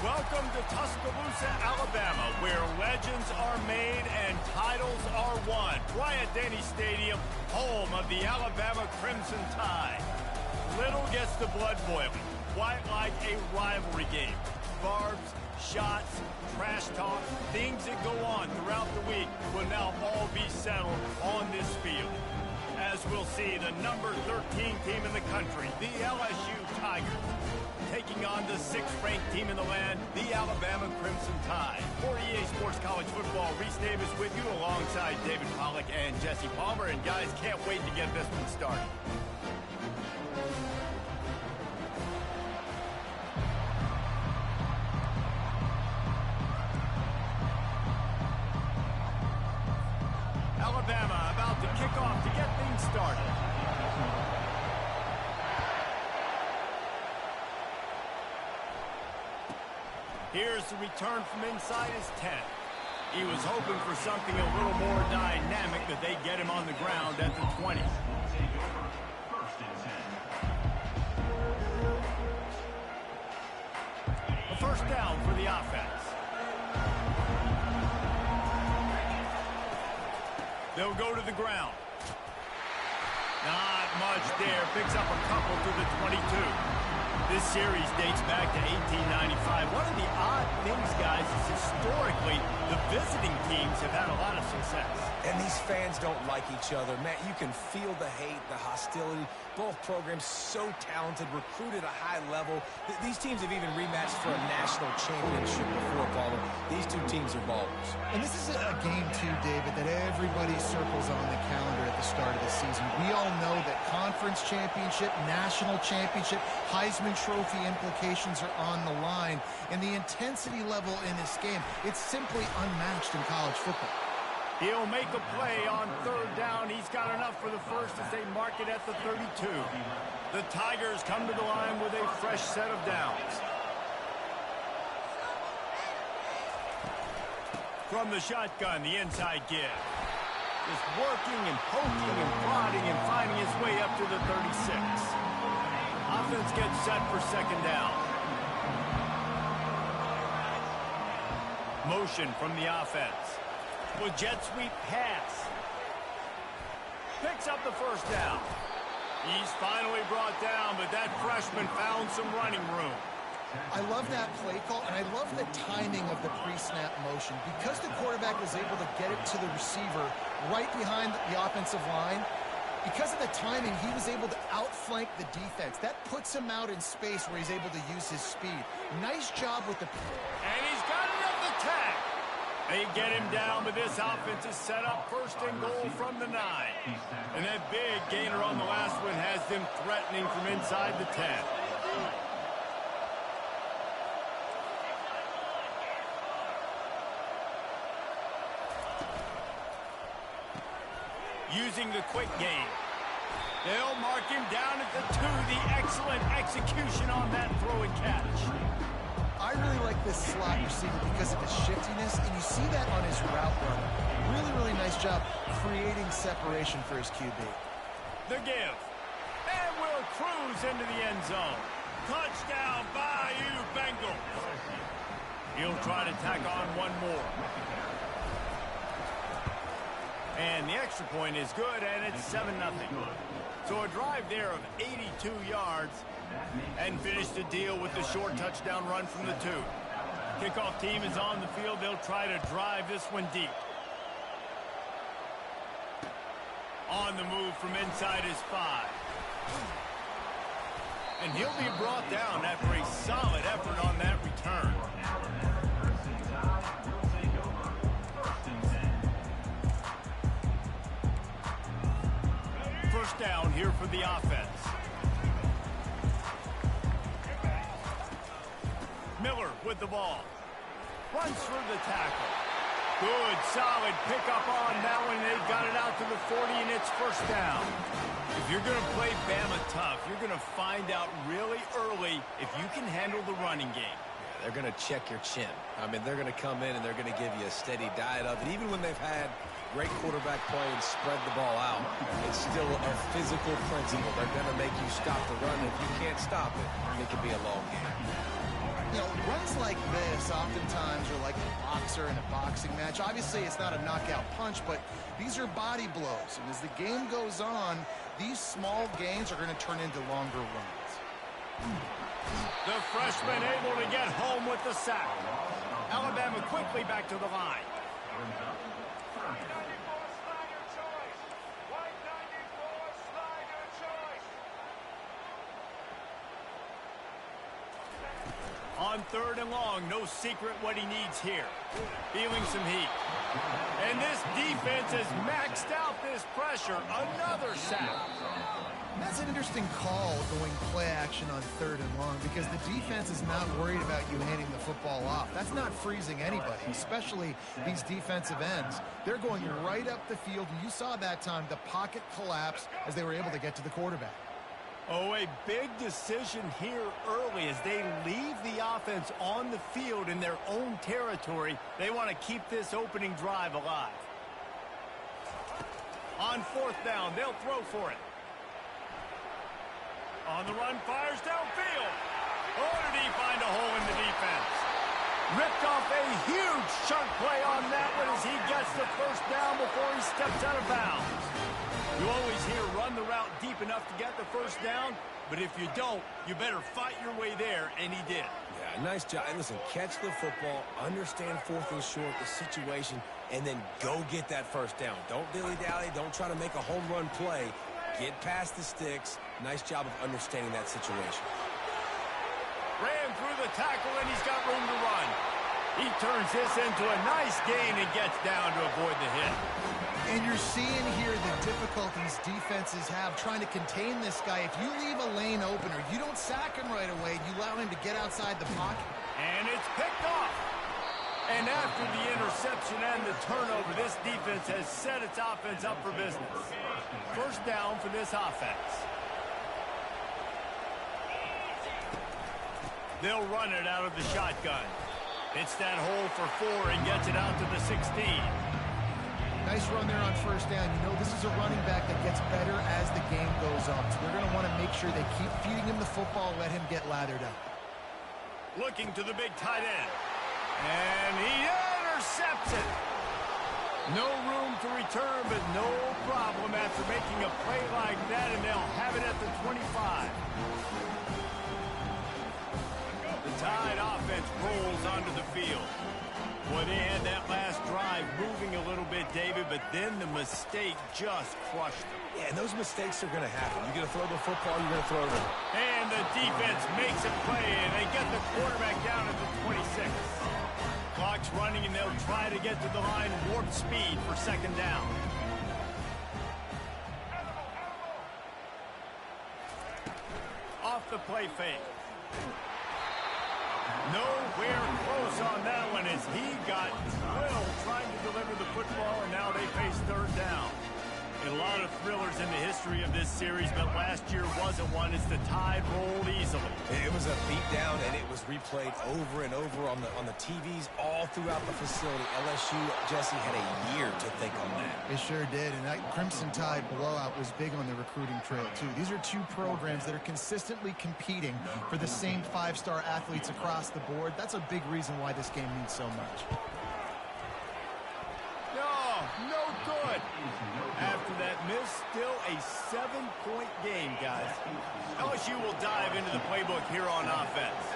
Welcome to Tuscaloosa, Alabama, where legends are made and titles are won. Bryant-Denny Stadium, home of the Alabama Crimson Tide. Little gets the blood boiling, quite like a rivalry game. Barbs, shots, trash talk, things that go on throughout the week will now all be settled on this field. As we'll see, the number 13 team in the country, the LSU Tigers, taking on the 6th-ranked team in the land, the Alabama Crimson Tide. For EA Sports College Football, Reese Davis with you alongside David Pollack and Jesse Palmer. And guys, can't wait to get this one started. Alabama about to kick off to get things started. Here's the return from inside his 10. He was hoping for something a little more dynamic, that they get him on the ground at the 20. A first down for the offense. They'll go to the ground. Not much there. Picks up a couple to the 22. This series dates back to 1895. One of the odd things, guys, is historically the visiting teams have had a lot of success. And these fans don't like each other. Matt, you can feel the hate, the hostility. Both programs so talented, recruited at a high level. These teams have even rematched for a national championship before, Palmer. These two teams are ballers. And this is a game, too, David, that everybody circles on the calendar at the start of the season. We all know that conference championship, national championship, Heisman Trophy implications are on the line. And the intensity level in this game, it's simply unmatched in college football. He'll make a play on third down. He's got enough for the first as they mark it at the 32. The Tigers come to the line with a fresh set of downs. From the shotgun, the inside give. Just working and poking and prodding and finding his way up to the 36. Offense gets set for second down. Motion from the offense. With jet sweep pass. Picks up the first down. He's finally brought down, but that freshman found some running room. I love that play call, and I love the timing of the pre-snap motion. Because the quarterback was able to get it to the receiver right behind the offensive line, because of the timing, he was able to outflank the defense. That puts him out in space where he's able to use his speed. Nice job with the... And he's got it up the tag. They get him down, but this offense is set up first and goal from the 9. And that big gainer on the last one has them threatening from inside the 10. Using the quick game. They'll mark him down at the 2. The excellent execution on that throw and catch. I really like this slot receiver because of his shiftiness, and you see that on his route run. Really, really nice job creating separation for his QB. The give. And will cruise into the end zone. Touchdown, Bayou Bengals. He'll try to tack on one more. And the extra point is good, and it's 7-0. So a drive there of 82 yards. And finish the deal with the short touchdown run from the 2. Kickoff team is on the field. They'll try to drive this one deep. On the move from inside his 5. And he'll be brought down after a solid effort on that return. First down here for the offense. Miller with the ball. Runs through the tackle. Good, solid pickup on that one. They got it out to the 40, and it's first down. If you're going to play Bama tough, you're going to find out really early if you can handle the running game. They're going to check your chin. I mean, they're going to come in and they're going to give you a steady diet of it. Even when they've had Great quarterback play and spread the ball out. It's still a physical principle. They're going to make you stop the run. If you can't stop it, it can be a long game. You know, runs like this oftentimes are like a boxer in a boxing match. Obviously, it's not a knockout punch, but these are body blows. And as the game goes on, these small gains are going to turn into longer runs. The freshman able to get home with the sack. Alabama quickly back to the line. On 3rd and long, no secret what he needs here. Feeling some heat. And this defense has maxed out this pressure. Another sack. That's an interesting call going play action on 3rd and long because the defense is not worried about you handing the football off. That's not freezing anybody, especially these defensive ends. They're going right up the field. You saw that time the pocket collapse as they were able to get to the quarterback. Oh, a big decision here early as they leave the offense on the field in their own territory. They want to keep this opening drive alive. On 4th down, they'll throw for it. On the run, fires downfield. Oh, did he find a hole in the defense? Ripped off a huge chunk play on that one as he gets the first down before he steps out of bounds. You always hear run the route deep enough to get the first down, but if you don't, you better fight your way there, and he did. Yeah, nice job. And listen, catch the football, understand 4th and short, the situation, and then go get that first down. Don't dilly-dally. Don't try to make a home run play. Get past the sticks. Nice job of understanding that situation. Ran through the tackle, and he's got room to run. He turns this into a nice gain and gets down to avoid the hit. And you're seeing here the difficulties defenses have trying to contain this guy. If you leave a lane open or you don't sack him right away, you allow him to get outside the pocket. And it's picked off. And after the interception and the turnover, this defense has set its offense up for business. First down for this offense. They'll run it out of the shotgun. Hits that hole for 4 and gets it out to the 16. Nice run there on 1st down. You know this is a running back that gets better as the game goes on. So they're going to want to make sure they keep feeding him the football, let him get lathered up. Looking to the big tight end. And he intercepts it. No room to return, but no problem after making a play like that, and they'll have it at the 25. The Tide offense rolls onto the field. Boy, they had that last drive moving a little bit, David, but then the mistake just crushed them. Yeah, and those mistakes are going to happen. You're going to throw the football, you're going to throw it. And the defense makes a play, and they get the quarterback down at the 26. Clock's running, and they'll try to get to the line warp speed for 2nd down. Off the play fake. Nowhere close on that one as he got drilled trying to deliver the football, and now they face 3rd down. A lot of thrillers in the history of this series, but last year wasn't one as the Tide rolled easily. It was a beatdown, and it was replayed over and over on the TVs all throughout the facility. LSU, Jesse, had a year to think on that. They sure did, and that Crimson Tide blowout was big on the recruiting trail, too. These are 2 programs that are consistently competing for the same 5-star athletes across the board. That's a big reason why this game means so much. No good. After that miss, still a 7-point game, guys. LSU will dive into the playbook here on offense.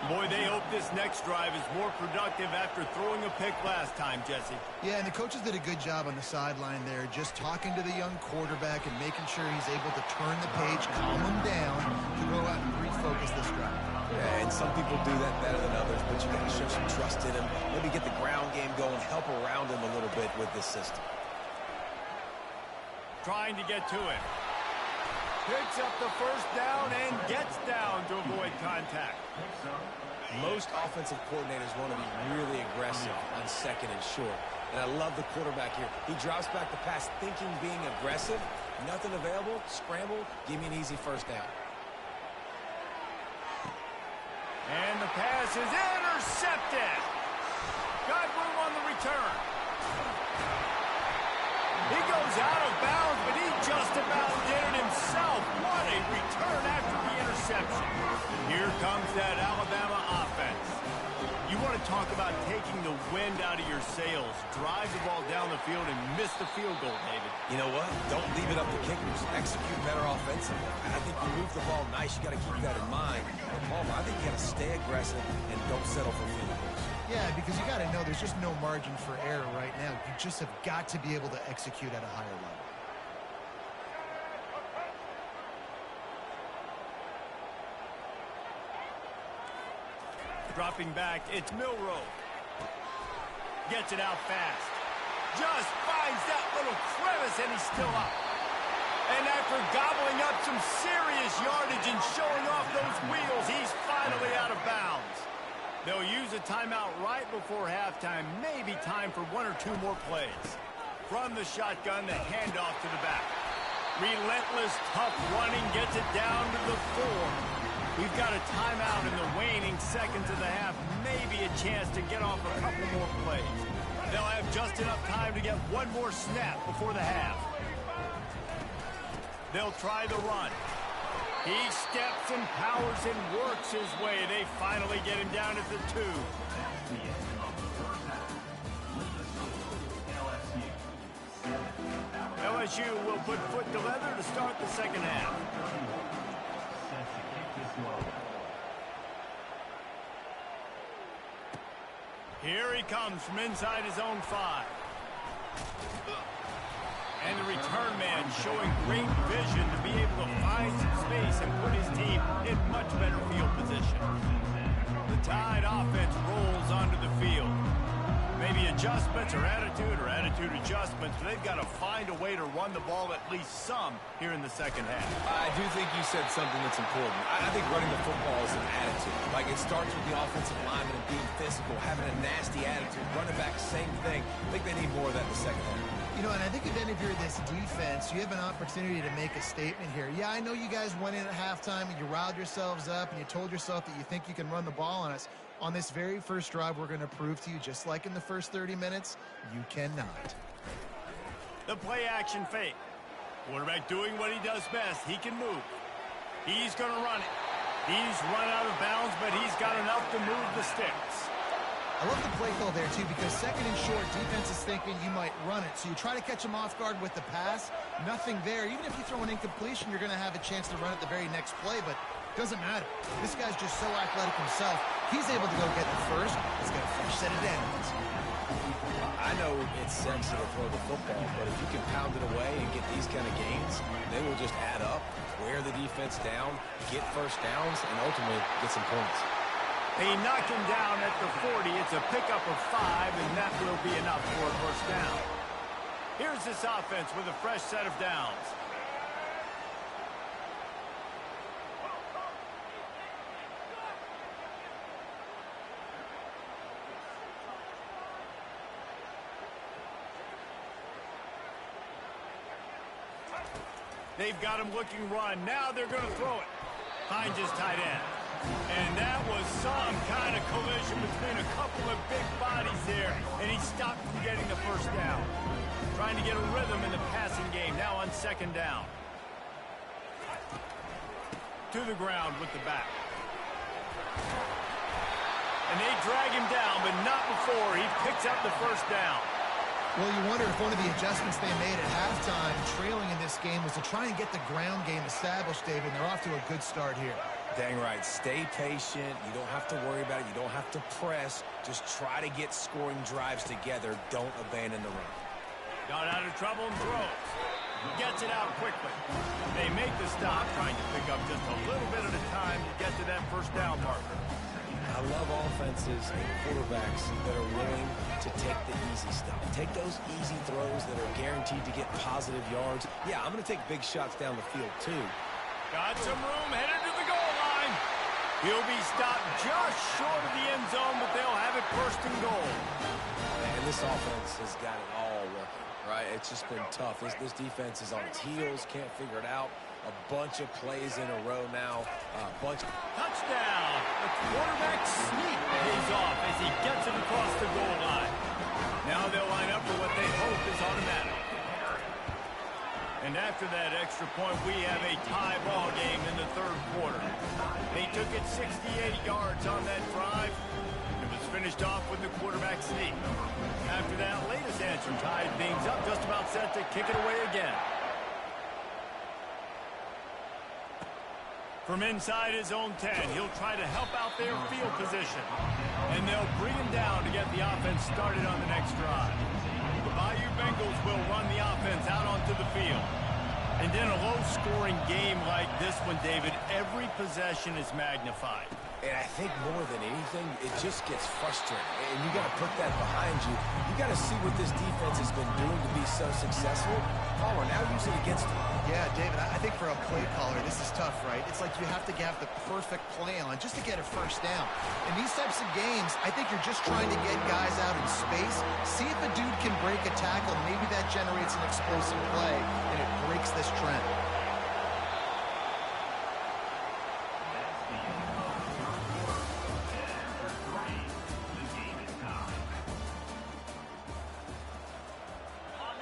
Boy, they hope this next drive is more productive after throwing a pick last time, Jesse. Yeah, and the coaches did a good job on the sideline there, just talking to the young quarterback and making sure he's able to turn the page, calm him down, to go out and refocus this drive. Yeah, and some people do that better than others, but you got to show some trust in him. Maybe get the ground game going, help around him a little bit with this system. Trying to get to it. Picks up the first down and gets down to avoid contact. Most offensive coordinators want to be really aggressive on 2nd and short. And I love the quarterback here. He drops back the pass thinking being aggressive. Nothing available, scramble, give me an easy first down. And the pass is intercepted. Got room on the return. He goes out of bounds, but he just about did it himself. What a return after the interception. Here comes that Alabama offense. You want to talk about taking the wind out of your sails. Drive the ball down the field and miss the field goal, David. You know what? Don't leave it up to kickers. Execute better offensively. I think you move the ball nice. You got to keep that in mind. But Palmer, I think you got to stay aggressive and don't settle for field goals. Yeah, because you got to know there's just no margin for error right now. You just have got to be able to execute at a higher level. Dropping back, it's Milroe. Gets it out fast. Just finds that little crevice, and he's still up. And after gobbling up some serious yardage and showing off those wheels, he's finally out of bounds. They'll use a timeout right before halftime. Maybe time for one or two more plays. From the shotgun, the handoff to the back. Relentless, tough running gets it down to the 4. We've got a timeout in the waning seconds of the half. Maybe a chance to get off a couple more plays. They'll have just enough time to get one more snap before the half. They'll try the run. He steps and powers and works his way. They finally get him down at the 2. LSU will put foot to leather to start the second half. Here he comes from inside his own 5. And the return man showing great vision to be able to find some space and put his team in much better field position. The Tide offense rolls onto the field. Maybe adjustments or attitude adjustments, but they've got to find a way to run the ball at least some here in the second half. I do think you said something that's important. I think running the football is an attitude. Like, it starts with the offensive lineman and being physical, having a nasty attitude. Running back, same thing. I think they need more of that in the second half. You know, and I think if any of you are this defense, you have an opportunity to make a statement here. Yeah, I know you guys went in at halftime and you riled yourselves up and you told yourself that you think you can run the ball on us. On this very first drive, we're going to prove to you, just like in the first 30 minutes, you cannot. The play-action fake. Quarterback doing what he does best. He can move. He's going to run it. He's run out of bounds, but he's got enough to move the sticks. I love the play call there, too, because second and short, defense is thinking you might run it. So you try to catch him off guard with the pass. Nothing there. Even if you throw an incompletion, you're going to have a chance to run it the very next play, but doesn't matter. This guy's just so athletic himself. He's able to go get the first. He's got a fresh set of downs. I know it's sexy to throw the football, but if you can pound it away and get these kind of gains, they will just add up, wear the defense down, get first downs, and ultimately get some points. They knock him down at the 40. It's a pickup of 5, and that will be enough for a first down. Here's this offense with a fresh set of downs. They've got him looking run. Now they're going to throw it. Finds his tight end. And that was some kind of collision between a couple of big bodies there, and he stopped from getting the first down. Trying to get a rhythm in the passing game, now on second down. To the ground with the back. And they drag him down, but not before he picks up the first down. Well, you wonder if one of the adjustments they made at halftime, trailing in this game, was to try and get the ground game established, David. They're off to a good start here. Dang right. Stay patient. You don't have to worry about it. You don't have to press. Just try to get scoring drives together. Don't abandon the run. Got out of trouble and throws. Gets it out quickly. They make the stop, trying to pick up just a little bit at a time to get to that first down marker. I love offenses and quarterbacks that are willing to take the easy stuff. Take those easy throws that are guaranteed to get positive yards. Yeah, I'm going to take big shots down the field, too. Got some room, headed to the goal line. He'll be stopped just short of the end zone, but they'll have it first and goal. And this offense has got it all working, right? It's just been tough. This defense is on its heels, can't figure it out. A bunch of plays in a row now. Touchdown! The quarterback sneak pays off as he gets it across the goal line. Now they'll line up for what they hope is automatic. And after that extra point, we have a tie ball game in the third quarter. They took it 68 yards on that drive. It was finished off with the quarterback sneak. After that latest answer, tied things up, just about set to kick it away again. From inside his own 10, he'll try to help out their field position. And they'll bring him down to get the offense started on the next drive. The Bayou Bengals will run the offense out onto the field. And in a low-scoring game like this one, David, every possession is magnified. And I think more than anything, it just gets frustrating. And you got to put that behind you. You got to see what this defense has been doing to be so successful. Oh, we're now using it against them. Yeah, David, I think for a play caller, this is tough, right? It's like you have to have the perfect play on just to get a first down. In these types of games, I think you're just trying to get guys out in space, see if a dude can break a tackle. Maybe that generates an explosive play, and it breaks this trend.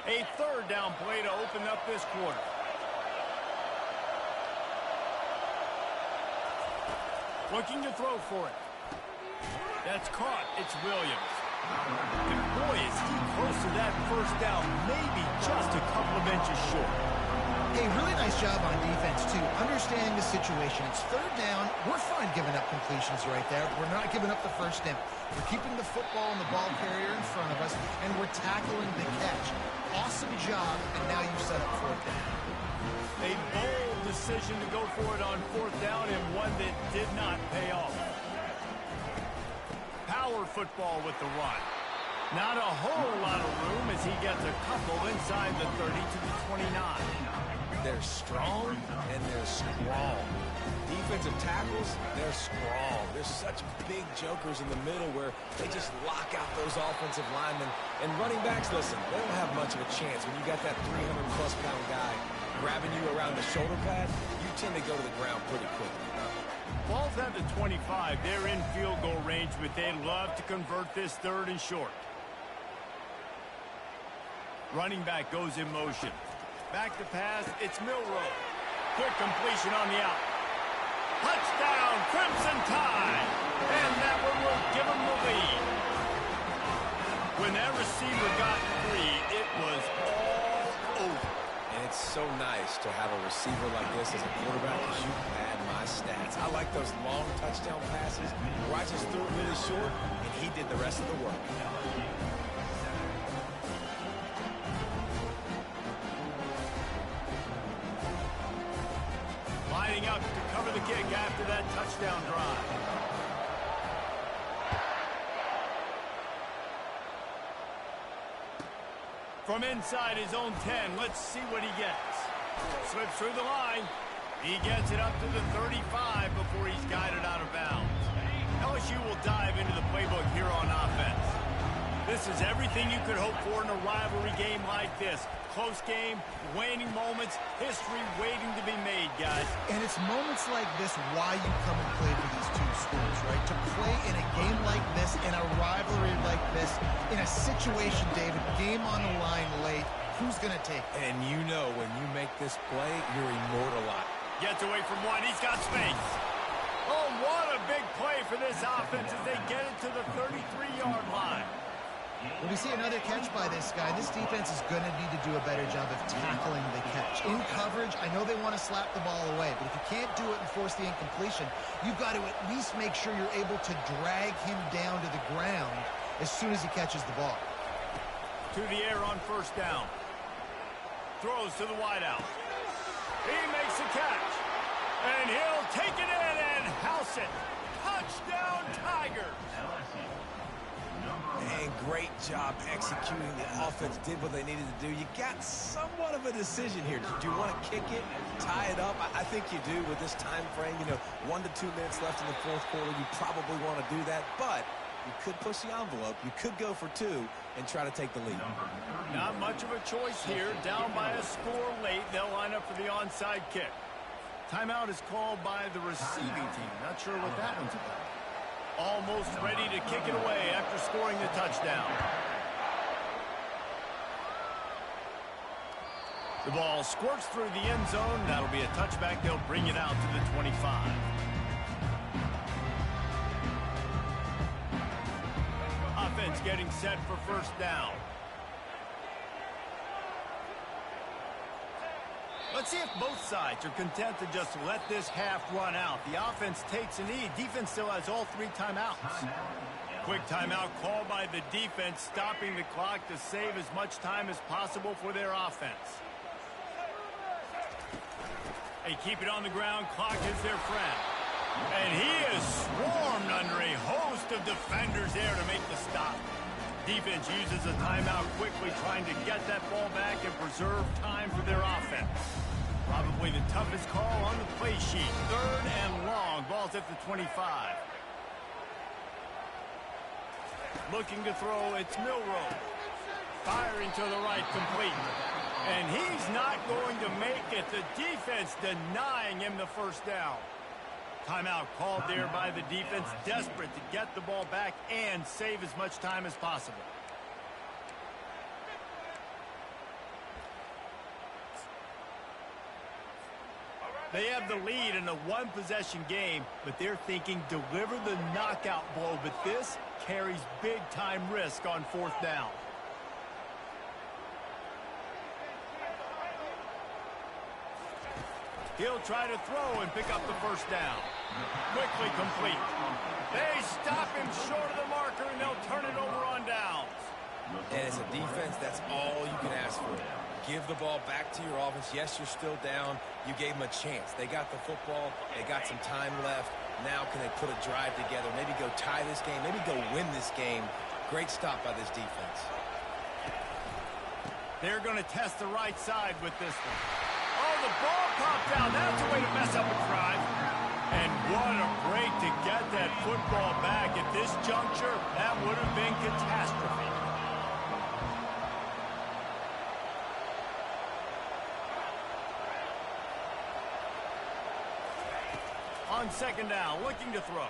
A third down play to open up this quarter. Looking to throw for it. That's caught. It's Williams. And boy, is he close to that first down. Maybe just a couple of inches short. Hey, really nice job on defense, too. Understanding the situation. It's third down. We're fine giving up completions right there. We're not giving up the first down. We're keeping the football and the ball carrier in front of us, and we're tackling the catch. Awesome job, and now you set up fourth down. A bold decision to go for it on fourth down, and one that did not pay off. Power football with the run. Not a whole lot of room as he gets a couple inside the 30 to the 29. They're strong and they're strong. Defensive tackles, they're strong. There's such big jokers in the middle where they just lock out those offensive linemen. And running backs, listen, they don't have much of a chance. When you got that 300-plus pound guy grabbing you around the shoulder pad, you tend to go to the ground pretty quickly. Ball's at the 25. They're in field goal range, but they'd love to convert this third and short. Running back goes in motion. Back to pass, it's Milroe. Quick completion on the out. Touchdown, Crimson Tide! And that one will give them the lead. When that receiver got free, it was all over. And it's so nice to have a receiver like this as a quarterback because you pad my stats. I like those long touchdown passes where I just threw it really short, and he did the rest of the work. Lining up to cover the kick after that touchdown drive. From inside his own 10, let's see what he gets. Slips through the line. He gets it up to the 35 before he's guided out of bounds. LSU will dive into the playbook here on offense. This is everything you could hope for in a rivalry game like this. Close game, waning moments, history waiting to be made, guys. And it's moments like this why you come and play for these two schools, right? To play in a game like this, in a rivalry like this, in a situation, David, game on the line late, who's going to take it? And you know when you make this play, you're immortalized. Gets away from one. He's got space. Oh, what a big play for this offense as they get it to the 33-yard line. When we see another catch by this guy, this defense is going to need to do a better job of tackling the catch. In coverage, I know they want to slap the ball away, but if you can't do it and force the incompletion, you've got to at least make sure you're able to drag him down to the ground as soon as he catches the ball. To the air on first down. Throws to the wideout. He makes the catch. And he'll take it in and house it. Touchdown, Tigers. And great job executing. The offense did what they needed to do. You got somewhat of a decision here. Do you want to kick it, tie it up? I think you do with this time frame. 1 to 2 minutes left in the fourth quarter. You probably want to do that, but you could push the envelope. You could go for 2 and try to take the lead. Not much of a choice here. Down by a score late. They'll line up for the onside kick. Timeout is called by the receiving team. Not sure what that one's about. Almost ready to kick it away after scoring the touchdown. The ball squirts through the end zone. That'll be a touchback. They'll bring it out to the 25. Offense getting set for first down. Let's see if both sides are content to just let this half run out. The offense takes a knee. Defense still has all 3 timeouts. Quick timeout called by the defense, stopping the clock to save as much time as possible for their offense. They keep it on the ground. Clock is their friend. And he is swarmed under a host of defenders there to make the stop. Defense uses a timeout quickly, trying to get that ball back and preserve time for their offense. Probably the toughest call on the play sheet. 3rd and long. Ball's at the 25. Looking to throw, it's Milroe. Firing to the right, complete. And he's not going to make it. The defense denying him the first down. Timeout called there by the defense, desperate to get the ball back and save as much time as possible. They have the lead in a 1-possession game, but they're thinking deliver the knockout blow, but this carries big-time risk on 4th down. He'll try to throw and pick up the first down. Quickly complete. They stop him short of the marker, and they'll turn it over on downs. And as a defense, that's all you can ask for. Give the ball back to your offense. Yes, you're still down. You gave them a chance. They got the football. They got some time left. Now can they put a drive together? Maybe go tie this game. Maybe go win this game. Great stop by this defense. They're going to test the right side with this one. Oh, the ball popped out. That's a way to mess up a drive. And what a break to get that football back. At this juncture, that would have been catastrophe. On 2nd down, looking to throw.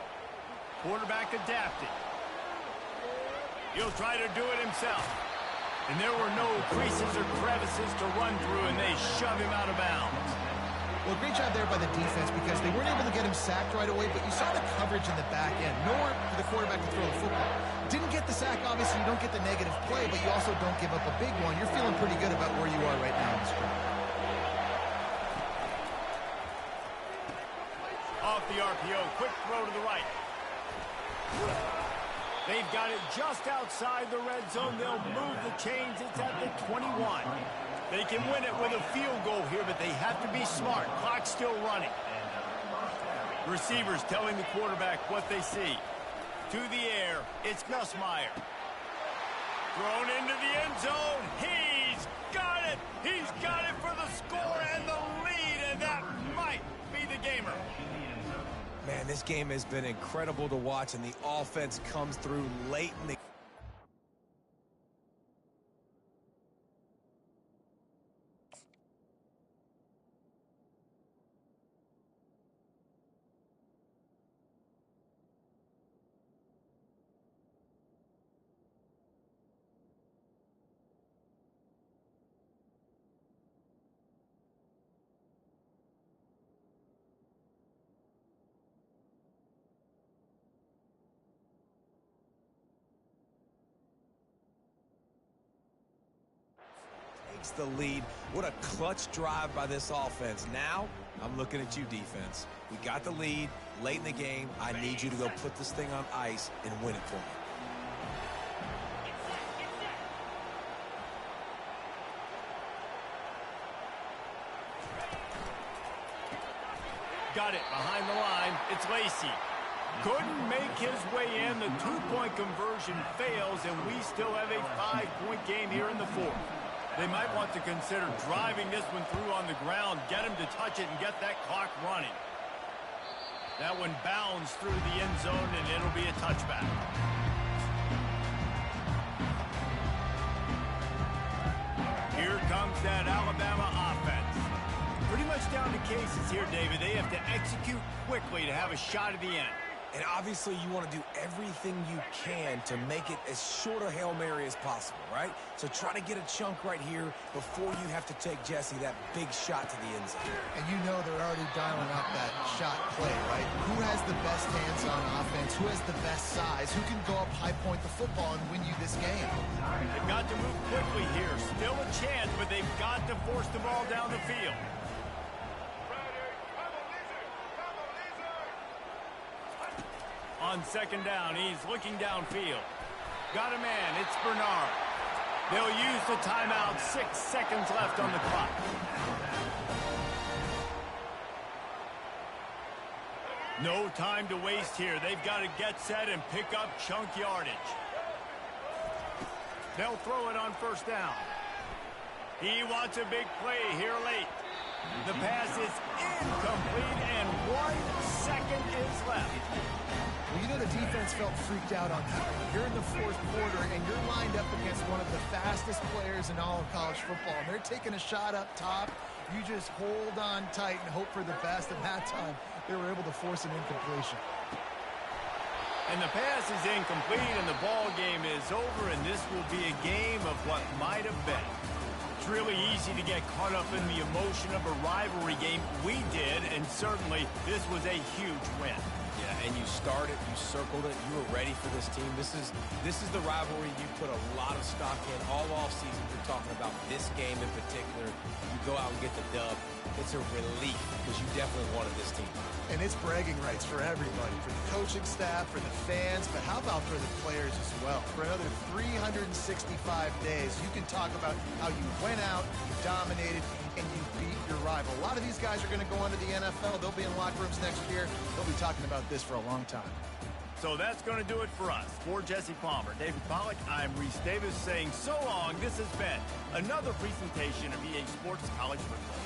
Quarterback adapting. He'll try to do it himself. And there were no creases or crevices to run through, and they shove him out of bounds. Well, great job there by the defense because they weren't able to get him sacked right away, but you saw the coverage in the back end. Nowhere for the quarterback to throw the football. Didn't get the sack, obviously. You don't get the negative play, but you also don't give up a big one. You're feeling pretty good about where you are right now in the script. Off the RPO, quick throw to the right. They've got it just outside the red zone. They'll move the chains. It's at the 21. They can win it with a field goal here, but they have to be smart. Clock's still running. Receivers telling the quarterback what they see. To the air, it's Nussmeier. Thrown into the end zone. He's got it. He's got it for the score and the lead, and that might be the gamer. Man, this game has been incredible to watch, and the offense comes through late in the the lead. What a clutch drive by this offense. Now, I'm looking at you, defense. We got the lead late in the game. I need you to go put this thing on ice and win it for me. Got it behind the line. It's Lacey. Couldn't make his way in. The 2-point conversion fails, and we still have a 5-point game here in the 4th. They might want to consider driving this one through on the ground, get him to touch it, and get that clock running. That one bounds through the end zone, and it'll be a touchback. Here comes that Alabama offense. Pretty much down to cases here, David. They have to execute quickly to have a shot at the end. And obviously, you want to do everything you can to make it as short a Hail Mary as possible, right? So try to get a chunk right here before you have to take Jesse that big shot to the end zone. And you know they're already dialing up that shot play, right? Who has the best hands on offense? Who has the best size? Who can go up high point the football and win you this game? They've got to move quickly here. Still a chance, but they've got to force the ball down the field. On second down, he's looking downfield. Got a man, it's Bernard. They'll use the timeout, 6 seconds left on the clock. No time to waste here. They've got to get set and pick up chunk yardage. They'll throw it on first down. He wants a big play here late. The pass is incomplete, and 1 second is left. Well, you know the defense felt freaked out on that one. You're in the fourth quarter, and you're lined up against one of the fastest players in all of college football. And they're taking a shot up top. You just hold on tight and hope for the best. And that time, they were able to force an incompletion. And the pass is incomplete, and the ball game is over, and this will be a game of what might have been. It's really easy to get caught up in the emotion of a rivalry game. We did, and certainly this was a huge win. Yeah, and you started, you circled it, you were ready for this team. This is the rivalry you put a lot of stock in all offseason. You're talking about this game in particular. You go out and get the dub. It's a relief because you definitely wanted this team. And it's bragging rights for everybody, for the coaching staff, for the fans, but how about for the players as well? For another 365 days, you can talk about how you went out, you dominated, and you beat your rival. A lot of these guys are going to go on to the NFL. They'll be in locker rooms next year. They'll be talking about this for a long time. So that's going to do it for us. For Jesse Palmer, David Pollack, I'm Reese Davis saying so long. This has been another presentation of EA Sports College Football.